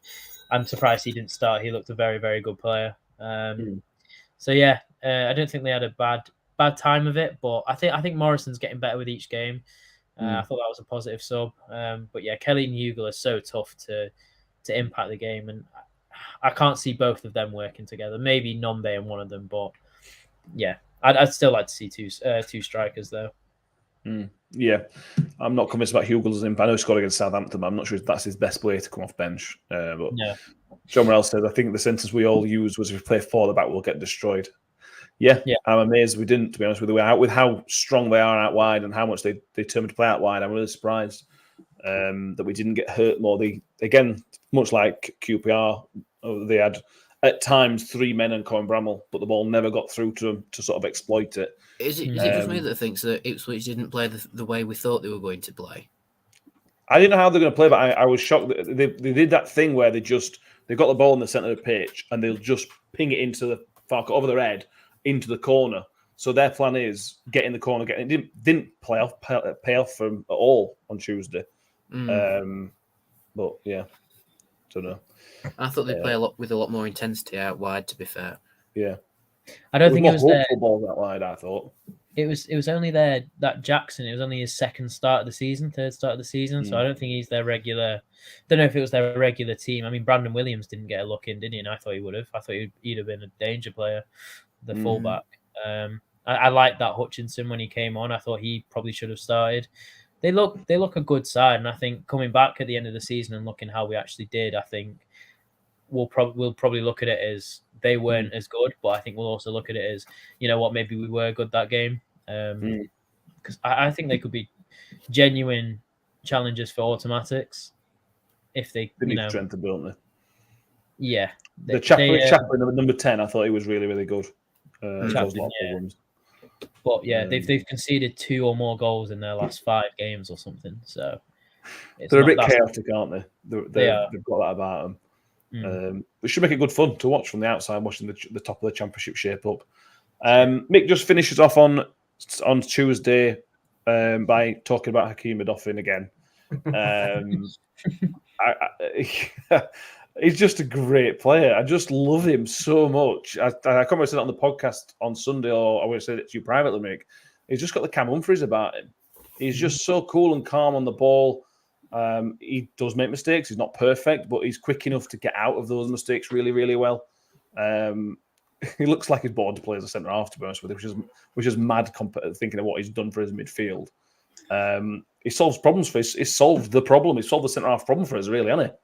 I'm surprised he didn't start. He looked a very, very good player. So yeah, I don't think they had a bad time of it, but I think Morrison's getting better with each game. I thought that was a positive sub. But yeah, Kelly and Hugill are so tough to impact the game, and I can't see both of them working together. Maybe Nombe and one of them, but yeah, I'd still like to see two strikers though. Yeah, I'm not convinced about Hugel's impact. I know he scored against Southampton, but I'm not sure if that's his best way to come off bench. But John Morrell says, I think the sentence we all used was, if we play 4 the back, we'll get destroyed. Yeah, I'm amazed we didn't, to be honest with you. With how strong they are out wide and how much they determined to play out wide, I'm really surprised that we didn't get hurt more. Again, much like QPR, they had at times 3 men and Colin Bramall, but the ball never got through to them to sort of exploit it. Is it just me that thinks that Ipswich didn't play the way we thought they were going to play? I didn't know how they're going to play, but I was shocked that they did that thing where they've got the ball in the centre of the pitch and they'll just ping it into the far over their head into the corner. So their plan is get in the corner, it didn't pay off for them at all on Tuesday. But yeah, don't know. I thought they'd play with a lot more intensity out wide, to be fair. Yeah. I don't think it was their ball that wide, I thought. It was only that Jackson. It was only his third start of the season. So I don't think he's their regular. Don't know if it was their regular team. I mean, Brandon Williams didn't get a look in, did he? And I thought he would have. I thought he'd have been a danger player, the fullback. I liked that Hutchinson when he came on. I thought he probably should have started. They look a good side, and I think coming back at the end of the season and looking how we actually did, I think we'll probably look at it as they weren't as good, but I think we'll also look at it as, you know what, maybe we were good that game. Because I think they could be genuine challengers for automatics if they need strength, don't they? Yeah. The Chaplin, number 10, I thought he was really, really good. But yeah, they've conceded 2 or more goals in their last 5 games or something. So they're a bit chaotic, aren't they? They've got that about them. It should make it good fun to watch from the outside, watching the top of the championship shape up. Mick just finishes off on Tuesday by talking about Hakeem Odoffin again. He's just a great player. I just love him so much. I can't remember saying it on the podcast on Sunday, or I would have said it to you privately, Mick. He's just got the Cam Humphreys about him. He's just so cool and calm on the ball. He does make mistakes. He's not perfect, but he's quick enough to get out of those mistakes really, really well. He looks like he's born to play as a centre half, to be honest with you, which is mad thinking of what he's done for his midfield. He solves problems for us. He's solved the problem. He's solved the centre half problem for us, really, hasn't he?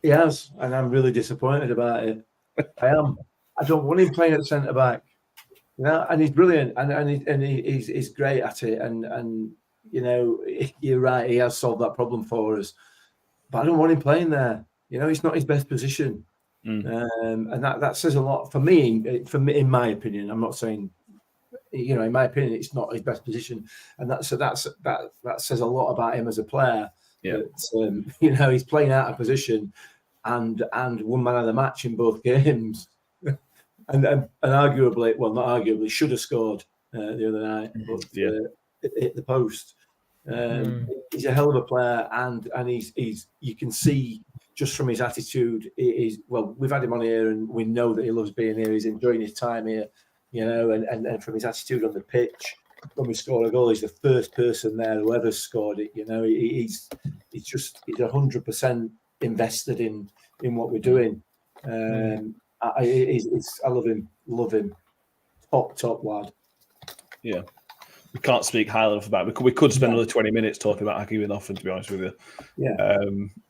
He has, and I'm really disappointed about it. I am. I don't want him playing at centre back, and he's brilliant, and he's great at it, and you know, you're right. He has solved that problem for us, but I don't want him playing there. You know, it's not his best position, and that says a lot for me. In my opinion, I'm not saying, you know, in my opinion, it's not his best position, and that says a lot about him as a player. Yeah, that, you know, he's playing out of position, and won man of the match in both games, and arguably, well, not arguably, should have scored the other night, but hit the post. He's a hell of a player, and he's you can see just from his attitude, we've had him on here and we know that he loves being here. He's enjoying his time here, and from his attitude on the pitch, when we score a goal, he's the first person there who ever scored it. He's 100% invested in what we're doing. I love him, top lad. Yeah. We can't speak highly enough about it. We could spend another 20 minutes talking about Hagi Winoffen, to be honest with you. Yeah.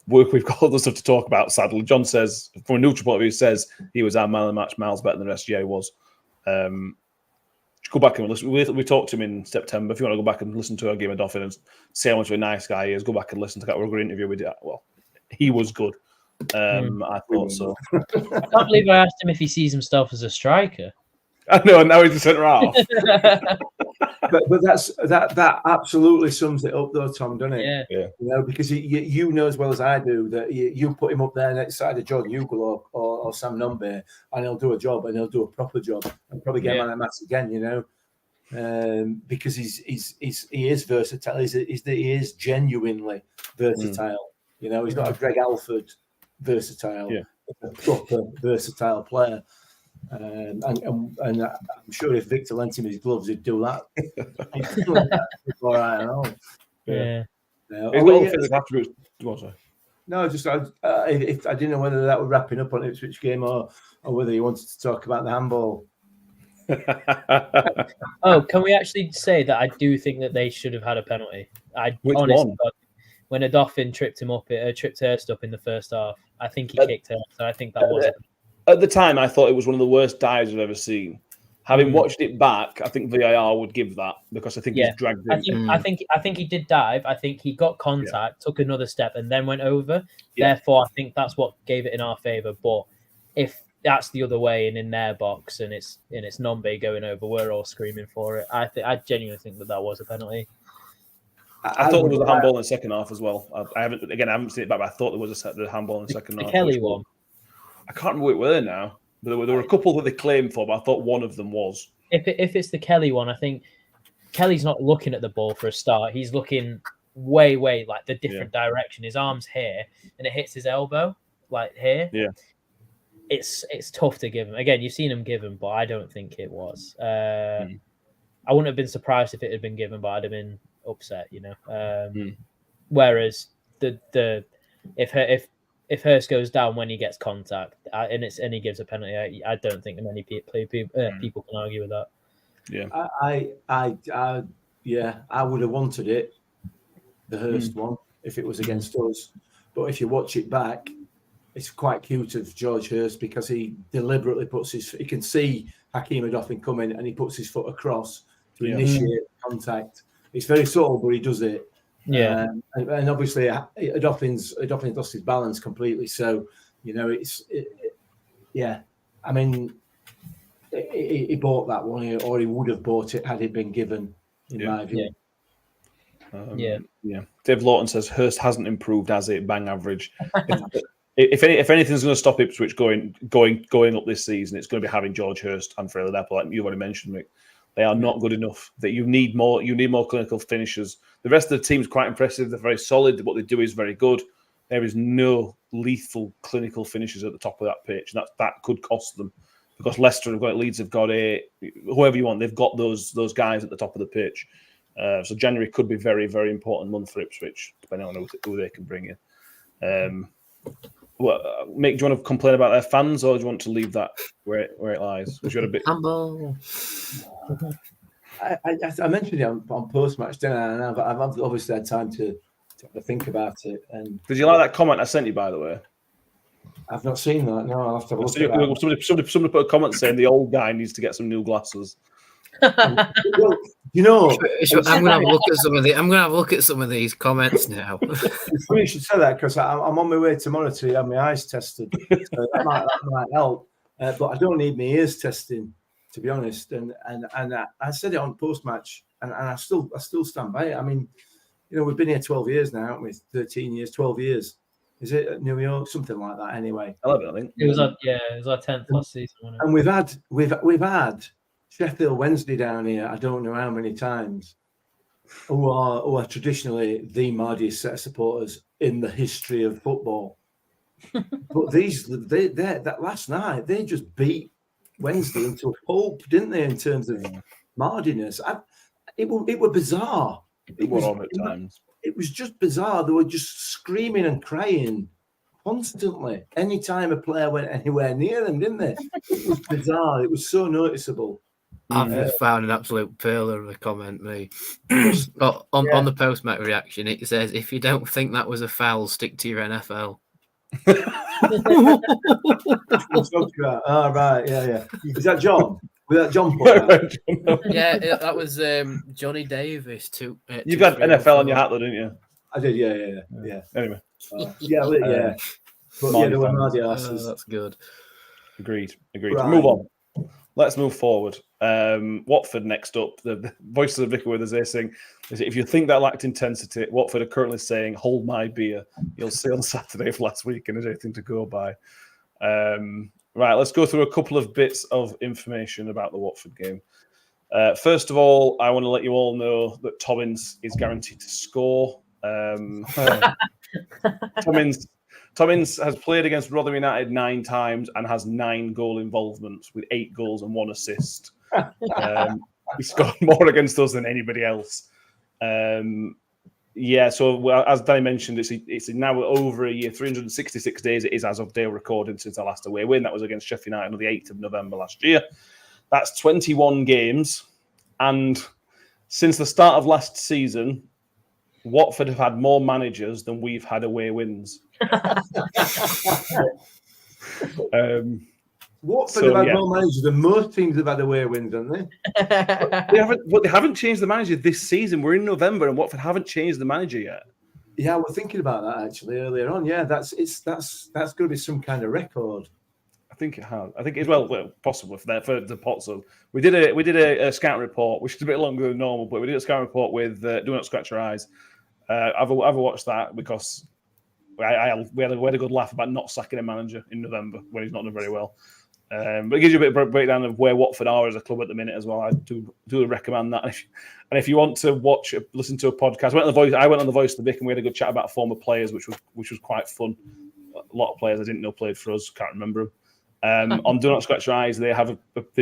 We've got other stuff to talk about, sadly. John says, from a neutral point of view, says he was our man of the match, miles better than the rest. Yeah, he was. Go back and listen. We talked to him in September. If you want to go back and listen to Hagi Winoffen and see how much of a nice guy he is, go back and listen to that other interview we did. Well, he was good. I thought so. I can't believe I asked him if he sees himself as a striker. I know, and now he's a centre half. but that absolutely sums it up, though, Tom, doesn't it? Yeah. Because you know as well as I do that you put him up there next side of Jordan Ugle or Sam Nombe, and he'll do a job, and he'll do a proper job, and probably get man of the match again. Because he is versatile. He is genuinely versatile. He's not a Greg Alford versatile. Yeah. A proper versatile player. And I'm sure if Victor lent him his gloves, he'd do that. All right, I know. Yeah. He's got all the physical attributes. No, just I didn't know whether that was wrapping up on Ipswich game or whether you wanted to talk about the handball. Oh, can we actually say that I do think that they should have had a penalty? Which one? When Winoffen tripped Hurst up in the first half, I think he kicked Hurst. So I think that was it. At the time, I thought it was one of the worst dives I've ever seen. Having watched it back, I think VAR would give that because I think he's dragged him. I think he did dive. I think he got contact, took another step, and then went over. Yeah. Therefore, I think that's what gave it in our favour. But if that's the other way and in their box and it's Nombe going over, we're all screaming for it. I genuinely think that was a penalty. I thought there was a handball in the second half as well. I haven't seen it back, but I thought there was a handball in the second half. The Kelly one. I can't remember what it were now, but there were a couple that they claimed for, but I thought one of them was. If it's the Kelly one, I think Kelly's not looking at the ball for a start. He's looking way like the different direction. His arm's here, and it hits his elbow like here. Yeah, it's tough to give him. Again, you've seen him give him, but I don't think it was. I wouldn't have been surprised if it had been given, but I'd have been upset. Whereas if Hurst goes down when he gets contact and he gives a penalty, I don't think many people can argue with that. Yeah, I would have wanted it, the Hurst one, if it was against us. But if you watch it back, it's quite cute of George Hurst because he deliberately he can see Hagi Winoffen coming and he puts his foot across to initiate contact. It's very subtle, but he does it. Yeah, and obviously Winoffen's lost his balance completely. So I mean, he bought that one, or he would have bought it had it been given. In my view. Dave Lawton says Hurst hasn't improved, has it? Bang average. if anything's going to stop Ipswich going up this season, it's going to be having George Hurst and Freddie Lepper, like you've already mentioned, Mick. They are not good enough. That you need more clinical finishers. The rest of the team's quite impressive. They're very solid. What they do is very good. There is no lethal clinical finishers at the top of that pitch. And that could cost them because Leicester have got Leeds have got whoever you want. They've got those guys at the top of the pitch. So January could be a very, very important month for Ipswich, depending on who they can bring in. Mick, do you want to complain about their fans, or do you want to leave that where it lies? Because you had a bit. Handball. I mentioned it on post-match, didn't I? And I've obviously had time to think about it. And did you like that comment I sent you, by the way? I've not seen that. No, I'll have to look at that. Somebody put a comment saying the old guy needs to get some new glasses. Well, I'm gonna have a look at some of I'm gonna have a look at some of these comments now. It's funny you should say that because I'm on my way tomorrow to have my eyes tested. So that might help, but I don't need my ears testing, to be honest. And I said it on post match, and I still stand by it. I mean, we've been here 12 years now, haven't we? 13 years, 12 years. Is it at New York? Something like that. Anyway, 11, I think. It was our 10th last season. Wasn't it? And we've had Sheffield Wednesday down here, I don't know how many times, who are traditionally the mightiest set of supporters in the history of football. But that last night, they just beat Wednesday into a pulp, didn't they? In terms of mardiness, it was bizarre. It was on at times. It was just bizarre. They were just screaming and crying constantly. Anytime a player went anywhere near them, didn't they? It was bizarre. It was so noticeable. I've just found an absolute pearler of a comment, me. On the post-match reaction, it says, if you don't think that was a foul, stick to your NFL. Oh, right, yeah. Is that John? Was that John? Yeah, that was Johnny Davis. You've got NFL on your hat, though, didn't you? I did, yeah. Anyway. Yeah. But yeah, there were mardy asses. That's good. Agreed. Right. Move on. Let's move forward. Watford next up. The voices of Vicar Withers are saying, if you think that lacked intensity, Watford are currently saying, hold my beer. You'll see on Saturday of last week, and there's anything to go by. Right, let's go through a couple of bits of information about the Watford game. First of all, I want to let you all know that Tommins is guaranteed to score. Tommins has played against Rotherham United 9 times and has 9 goal involvements with 8 goals and 1 assist. He scored more against us than anybody else. So as Danny mentioned, it's now over a year, 366 days it is as of day of recording since our last away win. That was against Sheffield United on the 8th of November last year. That's 21 games. And since the start of last season, Watford have had more managers than we've had away wins. Watford have had more managers than most teams have had away wins, haven't they? They haven't changed the manager this season. We're in November and Watford haven't changed the manager yet. Yeah, we're thinking about that actually earlier on. Yeah, that's going to be some kind of record. I think it has. I think it's well possible for the pot. So we did a scout report, which is a bit longer than normal, but we did a scout report with Do Not Scratch Your Eyes. I've watched that because we had a good laugh about not sacking a manager in November when he's not done very well. But it gives you a bit of a breakdown of where Watford are as a club at the minute as well. I do recommend that. And if you want to listen to a podcast, I went on the Voice of the Vic and we had a good chat about former players, which was quite fun. A lot of players I didn't know played for us, can't remember them. On Do Not Scratch Your Eyes, they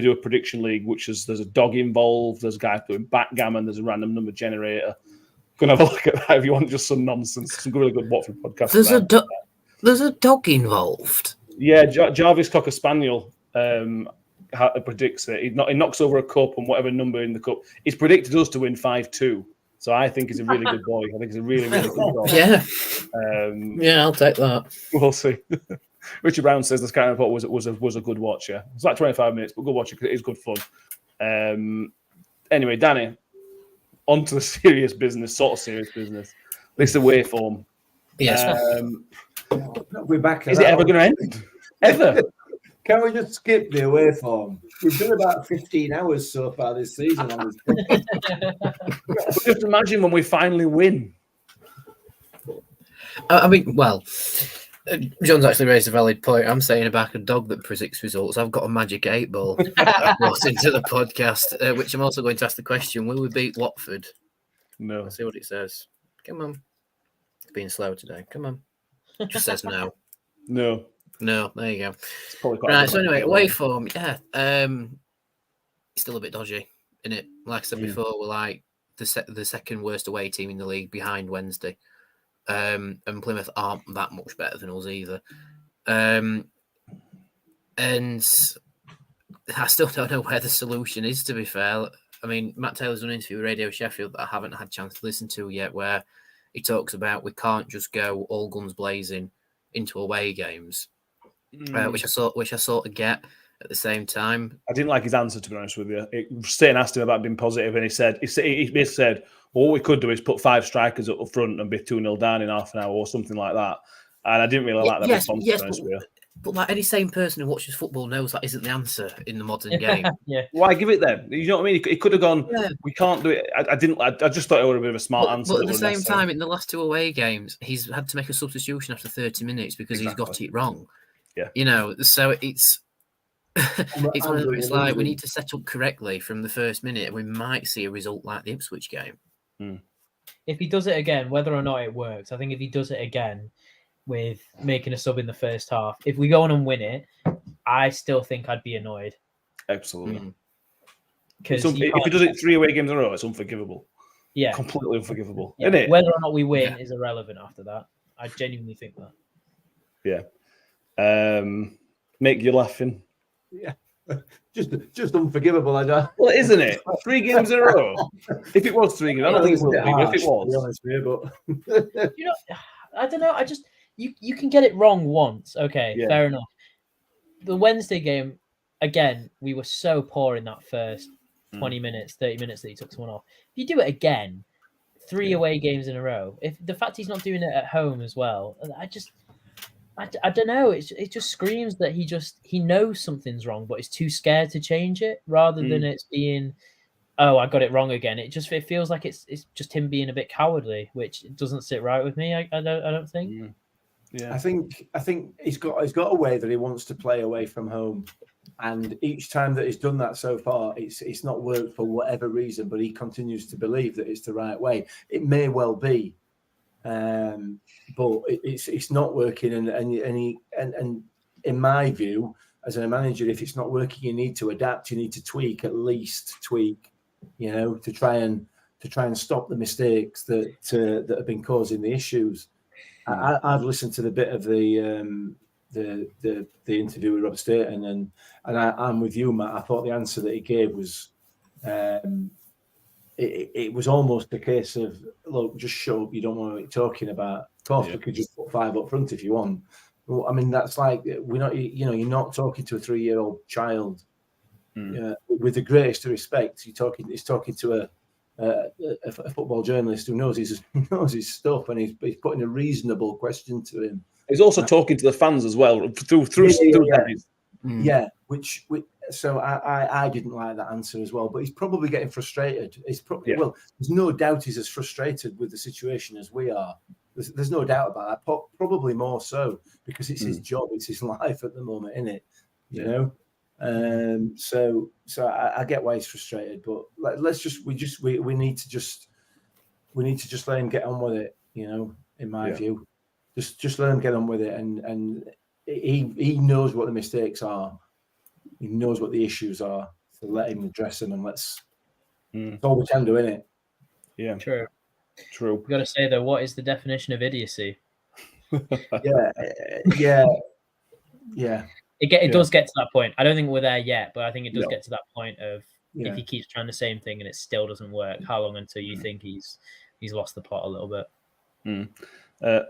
do a prediction league, which is there's a dog involved, there's a guy doing backgammon, there's a random number generator. Go and have a look at that if you want just some nonsense. Some really good Watford podcasts. There's a dog involved. Yeah, Jarvis Cocker Spaniel predicts it. He knocks over a cup and whatever number in the cup. He's predicted us to win 5-2. So I think he's a really good boy. I think he's a really, really good boy. Yeah, I'll take that. We'll see. Richard Brown says the Sky Report was a good watch. Yeah, it's like 25 minutes, but good watch because it is good fun. Anyway, Danny, on to the serious business. This away form. Yes. We're back. Is it ever going to end? Ever? Can we just skip the away form? We've done about 15 hours so far this season on this. Just imagine when we finally win. I mean, well, John's actually raised a valid point. I'm saying about a dog that predicts results. I've got a magic 8 ball I brought into the podcast, which I'm also going to ask the question: will we beat Watford? No. Let's see what it says. Come on. It's being slow today. Come on. It just says no. No, there you go. Right, so anyway, away form, yeah. It's still a bit dodgy, isn't it? Like I said before, we're like the second worst away team in the league behind Wednesday. And Plymouth aren't that much better than us either. And I still don't know where the solution is, to be fair. I mean, Matt Taylor's done an interview with Radio Sheffield that I haven't had a chance to listen to yet, where he talks about we can't just go all guns blazing into away games, which I sort of get at the same time. I didn't like his answer, to be honest with you. Stain asked him about being positive, and he basically said, well, what we could do is put 5 strikers up front and be 2-0 down in half an hour or something like that. And I didn't really like that response, to be honest with you. But like any same person who watches football knows that isn't the answer in the modern game. Yeah. Why give it then? You know what I mean? He could have gone, we can't do it. I just thought it would have been a smart answer. But at the same time, in the last 2 away games, he's had to make a substitution after 30 minutes because he's got it wrong. Yeah. You know, so it's it's like we need to set up correctly from the first minute and we might see a result like the Ipswich game. If he does it again, whether or not it works, I think if he does it again, with making a sub in the first half. If we go on and win it, I still think I'd be annoyed. Absolutely. Because if he does it 3 away games in a row, it's unforgivable. Yeah. Completely unforgivable. Yeah. Isn't it? Whether or not we win is irrelevant after that. I genuinely think that. Yeah. Make you laughing. Yeah. Just unforgivable, I don't. Well, isn't it? 3 games in a row. If it was 3 games, I don't think it will be. If it was, to be honest with you, but You know, I don't know. I just you can get it wrong once. Okay, Yeah. fair enough. The Wednesday game, again, we were so poor in that first 20 minutes, 30 minutes that he took someone off. If you do it again, 3 away games in a row, if the fact he's not doing it at home as well, I don't know. It just screams that he knows something's wrong, but is too scared to change it, rather than it's being, oh, I got it wrong again. It feels like it's just him being a bit cowardly, which doesn't sit right with me. I don't think. Yeah. I think he's got a way that he wants to play away from home, and each time that he's done that so far, it's not worked for whatever reason. But he continues to believe that it's the right way. It may well be, but it's not working. And in my view, as a manager, if it's not working, you need to adapt. You need to tweak, at least tweak, to try and stop the mistakes that have been causing the issues. I've listened to the bit of the interview with Rob Staten, and I'm with you, Matt. I thought the answer that he gave was it was almost a case of, look, just show up. You don't want to be talking about. Of course, we could just put 5 up front if you want. Well, I mean, that's like we're not. You're not talking to a 3-year-old child. With the greatest respect, he's talking to a football journalist who knows his stuff, and he's putting a reasonable question to him. He's also talking to the fans as well through. Yeah, which so I didn't like that answer as well. But he's probably getting frustrated. Well, there's no doubt he's as frustrated with the situation as we are. There's no doubt about that. Probably more so because it's his job, it's his life at the moment, isn't it? You know. So I get why he's frustrated, but we need to just let him get on with it. In my view, just let him get on with it, and he knows what the mistakes are. He knows what the issues are. So let him address them, and that's all we can do, isn't it? Yeah, True. We've got to say though, what is the definition of idiocy? Yeah. It does get to that point. I don't think we're there yet, but I think it does get to that point of if he keeps trying the same thing and it still doesn't work, how long until you think he's lost the plot a little bit?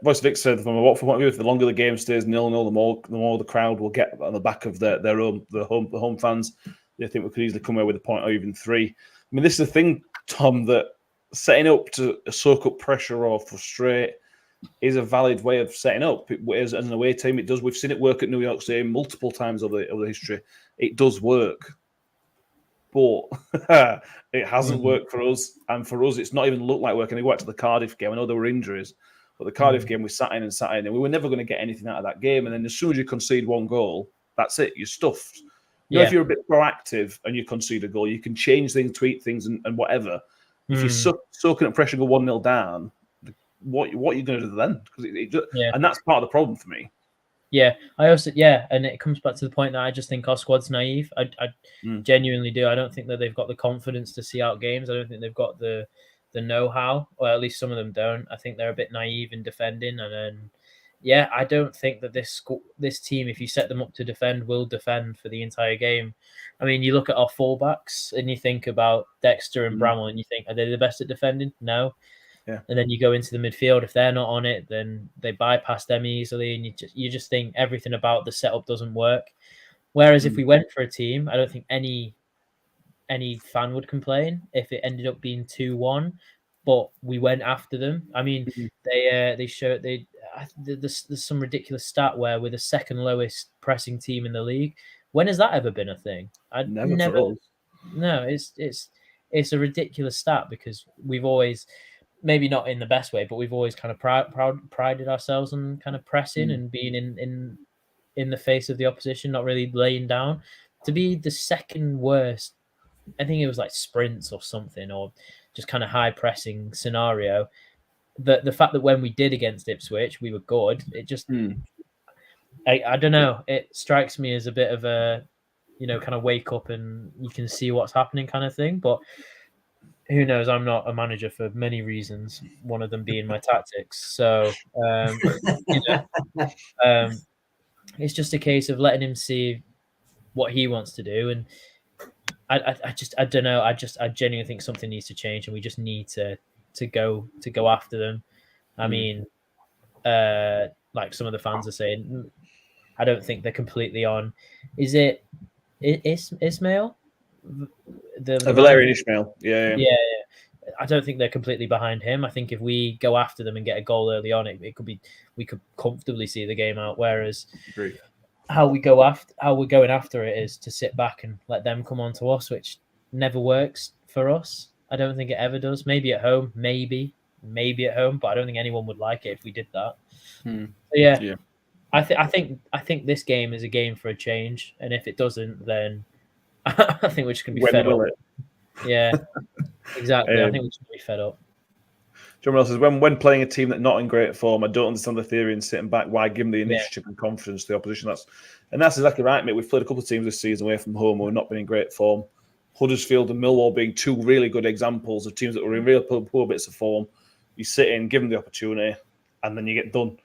Voice Vic said, from a Watford point of view, the longer the game stays 0-0, the more the crowd will get on the back of the home fans. They think we could easily come away with a point or even 3. I mean, this is the thing, Tom, that setting up to soak up pressure or frustrate is a valid way of setting up. As an away team, it does. We've seen it work at New York Stadium multiple times over the history. It does work. But it hasn't worked for us. And for us, it's not even looked like working. I go back to the Cardiff game. I know there were injuries. But the Cardiff game, we sat in, and we were never going to get anything out of that game. And then as soon as you concede 1 goal, that's it. You're stuffed. If you're a bit proactive and you concede a goal, you can change things, tweak things, and whatever. If you're soaking up pressure, go 1-0 down, what are you going to do then? And that's part of the problem for me. Yeah, and it comes back to the point that I just think our squad's naive. I genuinely do. I don't think that they've got the confidence to see out games. I don't think they've got the know-how, or at least some of them don't. I think they're a bit naive in defending, and then I don't think that this team, if you set them up to defend, will defend for the entire game. I mean, you look at our fullbacks and you think about Dexter and Bramall, and you think, are they the best at defending? No. Yeah. And then you go into the midfield. If they're not on it, then they bypass them easily, and you just think everything about the setup doesn't work. Whereas if we went for a team, I don't think any fan would complain if it ended up being 2-1, but we went after them. I mean, there's some ridiculous stat where we're the second lowest pressing team in the league. When has that ever been a thing? Never. No, it's a ridiculous stat because we've always, maybe not in the best way, but we've always kind of prided ourselves on kind of pressing and being in the face of the opposition, not really laying down. To be the second worst, I think it was like sprints or something, or just kind of high pressing scenario. the fact that when we did against Ipswich, we were good. It just, I don't know. It strikes me as a bit of a, kind of wake up and you can see what's happening kind of thing. But who knows? I'm not a manager for many reasons. One of them being my tactics. So, it's just a case of letting him see what he wants to do. And I don't know. I genuinely think something needs to change, and we just need to go after them. I mean, like some of the fans are saying, I don't think they're completely on. Is it Ismail? The Valerian Ismail. Yeah. I don't think they're completely behind him. I think if we go after them and get a goal early on, we could comfortably see the game out. Whereas how we're going after it is to sit back and let them come on to us, which never works for us. I don't think it ever does. Maybe at home, maybe at home, but I don't think anyone would like it if we did that. So yeah. I think this game is a game for a change, and if it doesn't, then I think we're just gonna be fed up. Yeah, exactly. I think we're just gonna be fed up. John Ross says, when playing a team that's not in great form, I don't understand the theory in sitting back. Why give them the initiative and confidence to the opposition? That's exactly right, mate. We've played a couple of teams this season away from home who have not been in great form. Huddersfield and Millwall being two really good examples of teams that were in real poor bits of form. You sit in, give them the opportunity, and then you get done.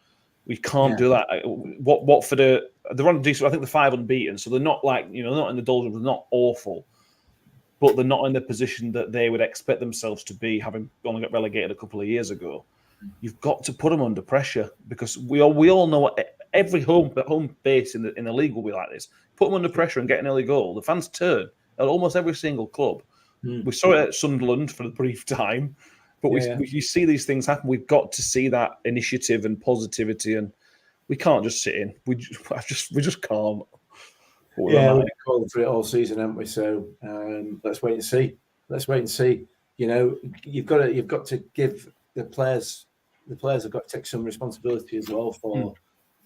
We can't do that. Watford they're on decent. I think they're 5 unbeaten, so they're not like not in the doldrums. They're not awful, but they're not in the position that they would expect themselves to be, having only got relegated a couple of years ago. You've got to put them under pressure because we all know every home base in the league will be like this. Put them under pressure and get an early goal. The fans turn at almost every single club. We saw it at Sunderland for a brief time. But you see these things happen. We've got to see that initiative and positivity, and we can't just sit in. We just can't. We've been calling for it all season, haven't we? So let's wait and see. You've got to give the players have got to take some responsibility as well for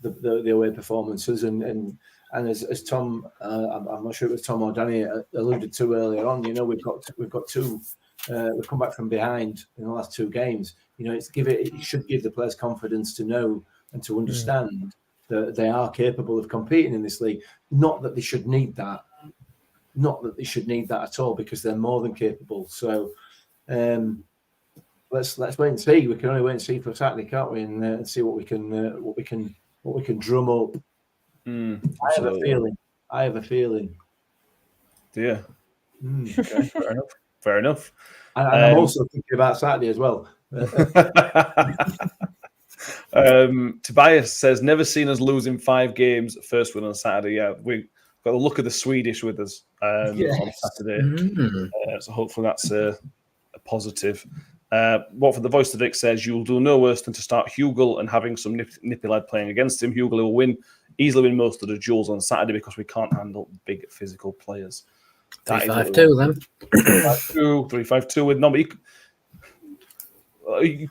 the away performances. And as Tom, I'm not sure it was Tom or Danny alluded to earlier on. We've got two. We've come back from behind in the last 2 games. It should give the players confidence to know and to understand that they are capable of competing in this league. Not that they should need that. Not that they should need that at all, because they're more than capable. So let's wait and see. We can only wait and see for Saturday, can't we? And see what we can drum up. I have a feeling. Yeah. Okay, fair enough. And I'm also thinking about Saturday as well. Tobias says, never seen us losing 5 games. First win on Saturday. Yeah, we got the look of the Swedish with us on Saturday. So hopefully that's a positive. Watford, the voice of Dick says, you'll do no worse than to start Hugel and having some nippy lad playing against him. Hugel will easily win most of the duels on Saturday because we can't handle big physical players. 3-5-2 then. 3-5-2 with Nombe.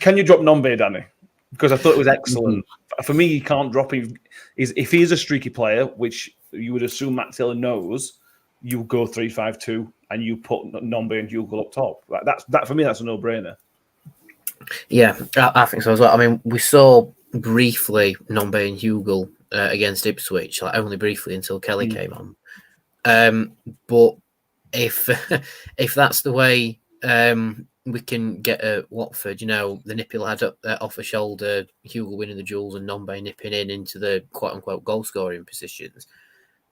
Can you drop Nombe, Danny? Because I thought it was excellent. For me, he can't drop him. If he is a streaky player, which you would assume Matt Taylor knows, you go 3-5-2 and you put Nombe and Hugel up top. That for me, that's a no-brainer. Yeah, I think so as well. I mean, we saw briefly Nombe and Hugel against Ipswich, only briefly until Kelly came on. But if that's the way we can get at Watford, the nippy lad off a shoulder, Hugel winning the duels and Nombe nipping into the quote-unquote goal-scoring positions,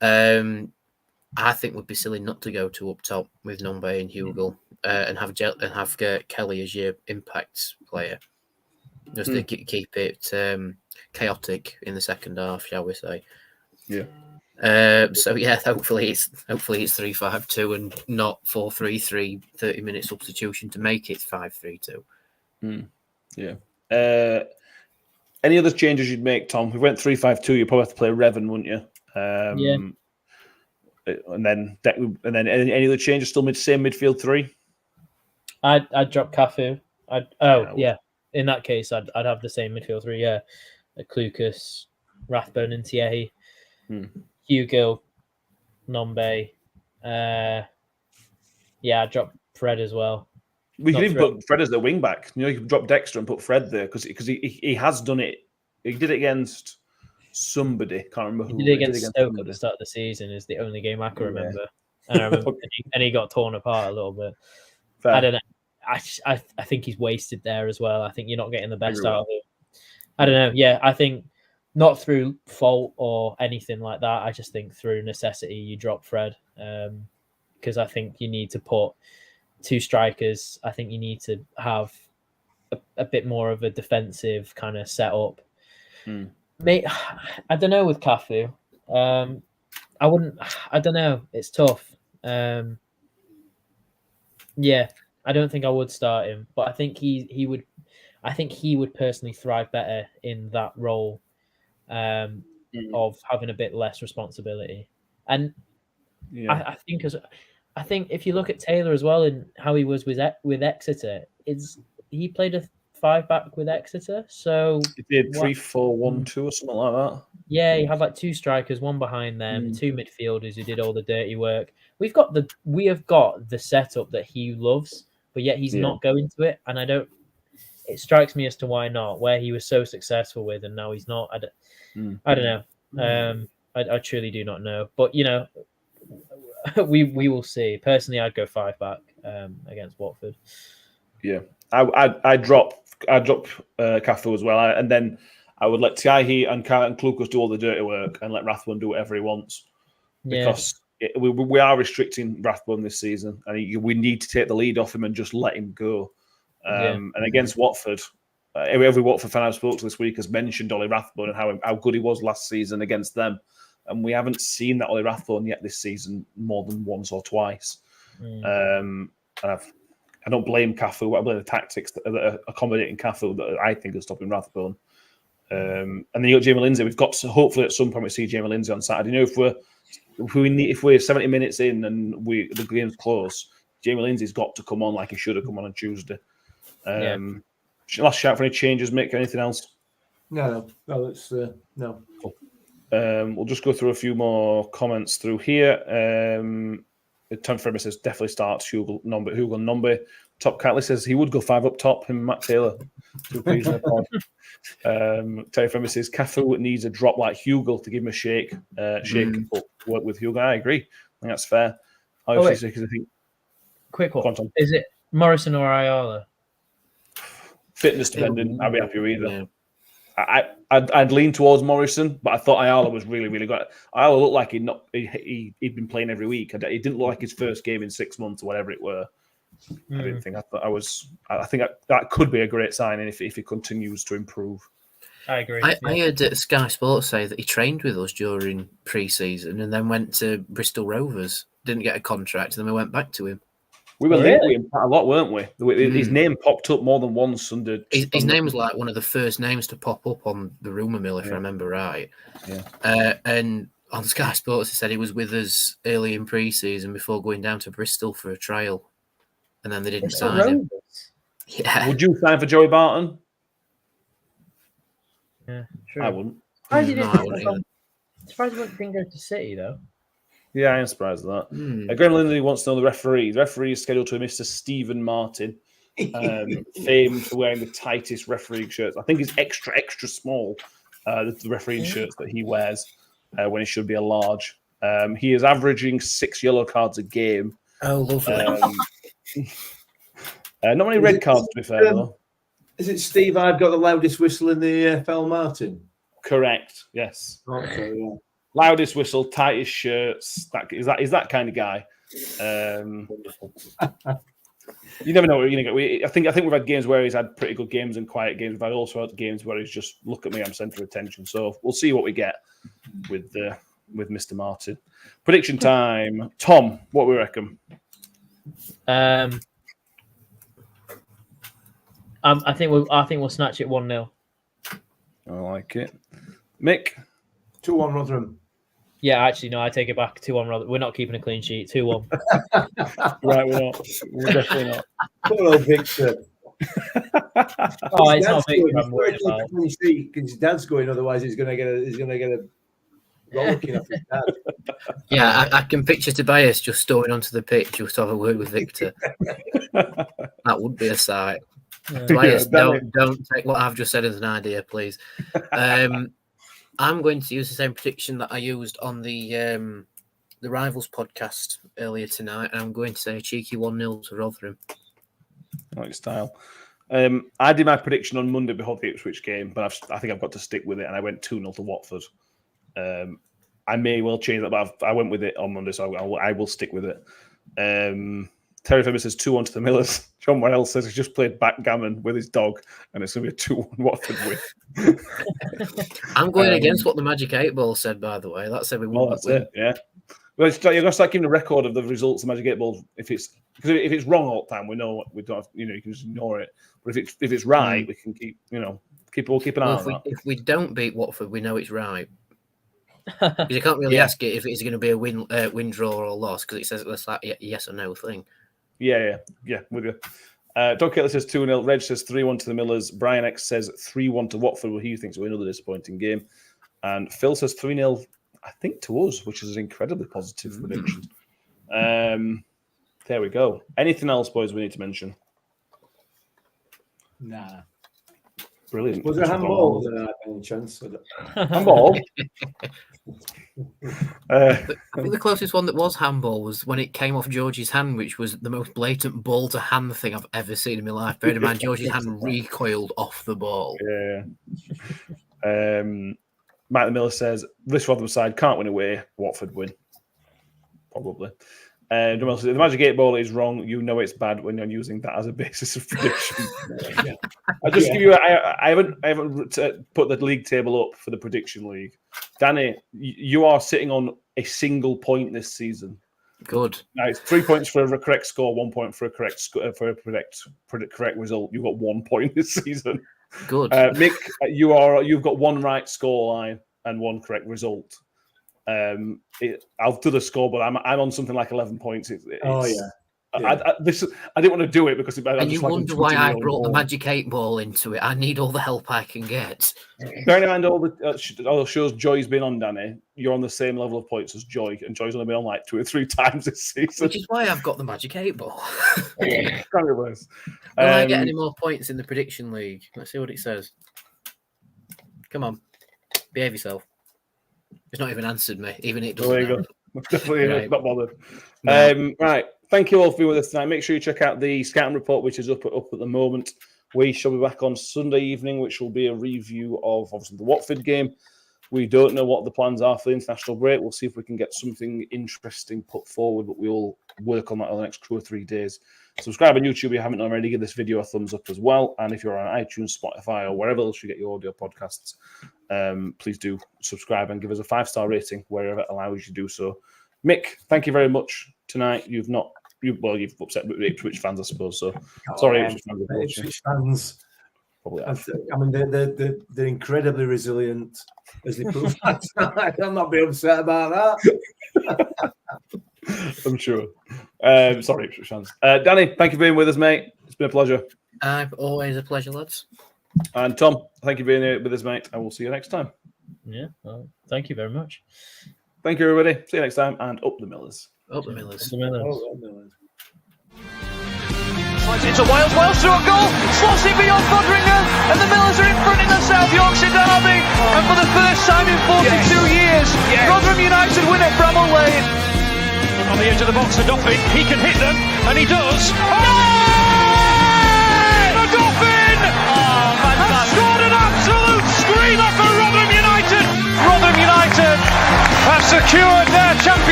I think we'd be silly not to go to up top with Nombe and Hugel and have Kelly as your impact player, just to keep it chaotic in the second half, shall we say? Yeah. So yeah, hopefully it's 3-5-2 and not 4-3-3 30-minute substitution to make it 5-3-2. Yeah. Any other changes you'd make, Tom? We went 3-5-2. You probably have to play Revan, wouldn't you? Yeah. And then any other changes? Still same midfield 3. I'd drop Cafu. In that case, I'd have the same midfield 3. Yeah, Klukas, Rathbone, and Thierry. Hugel, Nombe. I'd drop Fred as well. We Not could even through- put Fred as the wing back. You could drop Dexter and put Fred there because he has done it. He did it against somebody. Can't remember who. He did it against Stoke at somebody. the start of the season. Is the only game I can Yeah. remember, and I remember, and he got torn apart a little bit. Fair. I don't know. I think he's wasted there as well. I think you're not getting the best Agree out of him. I don't know. Yeah, I think not through fault or anything like that. I just think through necessity you drop Fred because I think you need to put two strikers. I think you need to have a bit more of a defensive kind of setup. Mate, I don't know with Cafu. I wouldn't. I don't know. It's tough. Yeah, I don't think I would start him, but I think he would. I think he would personally thrive better in that role of having a bit less responsibility. And I think if you look at Taylor as well and how he was with Exeter, he played a 5-back with Exeter, so he did 3-4-1-2 or something like that. Yeah, he had like two strikers, one behind them, two midfielders who did all the dirty work. We have got the setup that he loves, but yet he's not going to it, and it strikes me as to why not, where he was so successful with and now he's not. I don't know. I truly do not know, but we will see. Personally, I'd go 5-back against Watford. Yeah, I drop Cafu as well, and then I would let Tiahi and Klukas do all the dirty work and let Rathbone do whatever he wants because we are restricting Rathbone this season, and we need to take the lead off him and just let him go. And against Watford, every Watford fan I've spoken to this week has mentioned Ollie Rathbone and how good he was last season against them. And we haven't seen that Ollie Rathbone yet this season more than once or twice. And I don't blame Cafu. I blame the tactics that are accommodating Cafu that I think are stopping Rathbone. And then you got Jamie Lindsay. We've got to hopefully at some point we see Jamie Lindsay on Saturday. If we're 70 minutes in and the game's close, Jamie Lindsay's got to come on like he should have come on Tuesday. Last shout for any changes, Mick. Anything else? No. It's no. Cool. We'll just go through a few more comments through here. Tom Freeman says definitely starts Hugo Nombe. Top Catley says he would go 5 up top. Him and Matt Taylor. Terry Freeman says Cafu needs a drop like Hugo to give him a shake. But work with Hugo. I agree. I think that's fair. I think. Quick one. Is it Morrison or Ayala? Fitness dependent. I'd be happy with either. Yeah. I'd lean towards Morrison, but I thought Ayala was really, really good. Ayala looked like he'd been playing every week. It didn't look like his first game in 6 months or whatever it were. I didn't think. I think that could be a great signing if he continues to improve. I agree. I heard Sky Sports say that he trained with us during pre-season and then went to Bristol Rovers. Didn't get a contract, and then we went back to him. We were linked with him a lot, weren't we? His name popped up more than once under. His name was like one of the first names to pop up on the rumour mill, if I remember right. Yeah. And on Sky Sports, he said he was with us early in pre-season before going down to Bristol for a trial, and then they didn't sign him. Yeah. Would you sign for Joey Barton? Yeah, true. I wouldn't. Surprised he didn't go to City though. Yeah, I am surprised at that. Graham Lindsay wants to know the referee. The referee is scheduled to be Mr. Stephen Martin, famed for wearing the tightest refereeing shirts. I think it's extra, extra small, the refereeing shirts that he wears when it should be a large. He is averaging 6 yellow cards a game. Oh, lovely. Not many red cards, to be fair, though. Is it Steve? I've got the loudest whistle in the FL Martin. Correct. Yes. Okay, yeah. Loudest whistle, tightest shirts. Is that kind of guy. You never know what you're going to get. I think we've had games where he's had pretty good games and quiet games. We've also had games where he's just, look at me, I'm centre of attention. So we'll see what we get with Mr. Martin. Prediction time. Tom, what we reckon? I think we'll snatch it 1-0. I like it. Mick? 2-1 Rotherham. Yeah, actually, no, I take it back. 2-1 Rotherham. We're not keeping a clean sheet. 2-1. Right, we're not. We're definitely not. Poor old Victor. It's not Victor I'm worried about. Because his dad's going, otherwise he's going to get a rollicking off his dad. Yeah, I can picture Tobias just storming onto the pitch just to have a word with Victor. That would be a sight. Tobias, don't take what I've just said as an idea, please. I'm going to use the same prediction that I used on the Rivals podcast earlier tonight, and I'm going to say a cheeky 1-0 to Rotherham. I like style. I did my prediction on Monday before the Ipswich game, but I think I've got to stick with it, and I went 2-0 to Watford. I may well change that, but I went with it on Monday, so I will stick with it. Terry Femi says 2-1 to the Millers. John Morrell says he's just played backgammon with his dog, and it's going to be a 2-1 Watford win. I'm going against what the Magic 8 Ball said, by the way. That said we won't that's win. it, yeah. Well, you're going to start keeping a record of the results of Magic 8 Ball. If it's wrong all the time, we know we don't have, you can just ignore it. But if it's right, we can keep we'll keep an eye on that. If we don't beat Watford, we know it's right. Because you can't really ask it if it's going to be a win, draw, or loss, because it says it's like yes or no thing. Yeah, with you. Doug Catley says 2-0. Reg says 3-1 to the Millers. Brian X says 3-1 to Watford, where he thinks will be another disappointing game. And Phil says 3-0, I think, to us, which is an incredibly positive prediction. There we go. Anything else, boys, we need to mention? Nah. Brilliant. Was it handball? Any chance? Handball? I think the closest one that was handball was when it came off George's hand, which was the most blatant ball to hand thing I've ever seen in my life. Bear in mind, George's hand recoiled off the ball. Yeah. Mike the Miller says this Rotherham side can't win away. Watford win, probably. The Magic 8 Ball is wrong. You know it's bad when you're using that as a basis of prediction. I'll just give you. I haven't put the league table up for the prediction league. Danny, you are sitting on a single point this season. Good. Now it's 3 points for a correct score, 1 point for a correct correct result. You've got 1 point this season. Good. Mick, you've got one right score line and one correct result. I'll do the score, but I'm on something like 11 points. I didn't want to do it because and you wonder why I brought the Magic 8 Ball into it. I need all the help I can get. Bearing in mind all the shows Joy's been on, Danny, you're on the same level of points as Joy, and Joy's only been on like 2 or 3 times this season. Which is why I've got the Magic 8 Ball. Will I get any more points in the prediction league? Let's see what it says. Come on, behave yourself. It's not even answered me. Even it doesn't. There you go. Definitely right. Not bothered. No. Right. Thank you all for being with us tonight. Make sure you check out the scouting report, which is up at the moment. We shall be back on Sunday evening, which will be a review of obviously the Watford game. We don't know what the plans are for the international break. We'll see if we can get something interesting put forward, but we'll work on that over the next 2 or 3 days. Subscribe on YouTube if you haven't already. Give this video a thumbs up as well. And if you're on iTunes, Spotify, or wherever else you get your audio podcasts, please do subscribe and give us a 5-star rating wherever it allows you to do so. Mick, thank you very much tonight. You've upset Ipswich fans, I suppose. So sorry, Ipswich fans. Probably I mean, they're incredibly resilient, as they proved last night. I'm not being upset about that. I'm sure. Sorry, Ipswich fans. Danny, thank you for being with us, mate. It's been a pleasure. Always a pleasure, lads. And Tom, thank you for being here with us, mate. I will see you next time. Yeah, well, thank you very much. Thank you, everybody. See you next time, and up the Millers. Up the Millers. It's a Wales through a goal, slots it beyond Fodringer, and the Millers are in front in the South Yorkshire derby. And for the first time in 42 years, Rotherham United win at Bramall Lane. On the edge of the box for Duffy, he can hit them, and he does. Oh!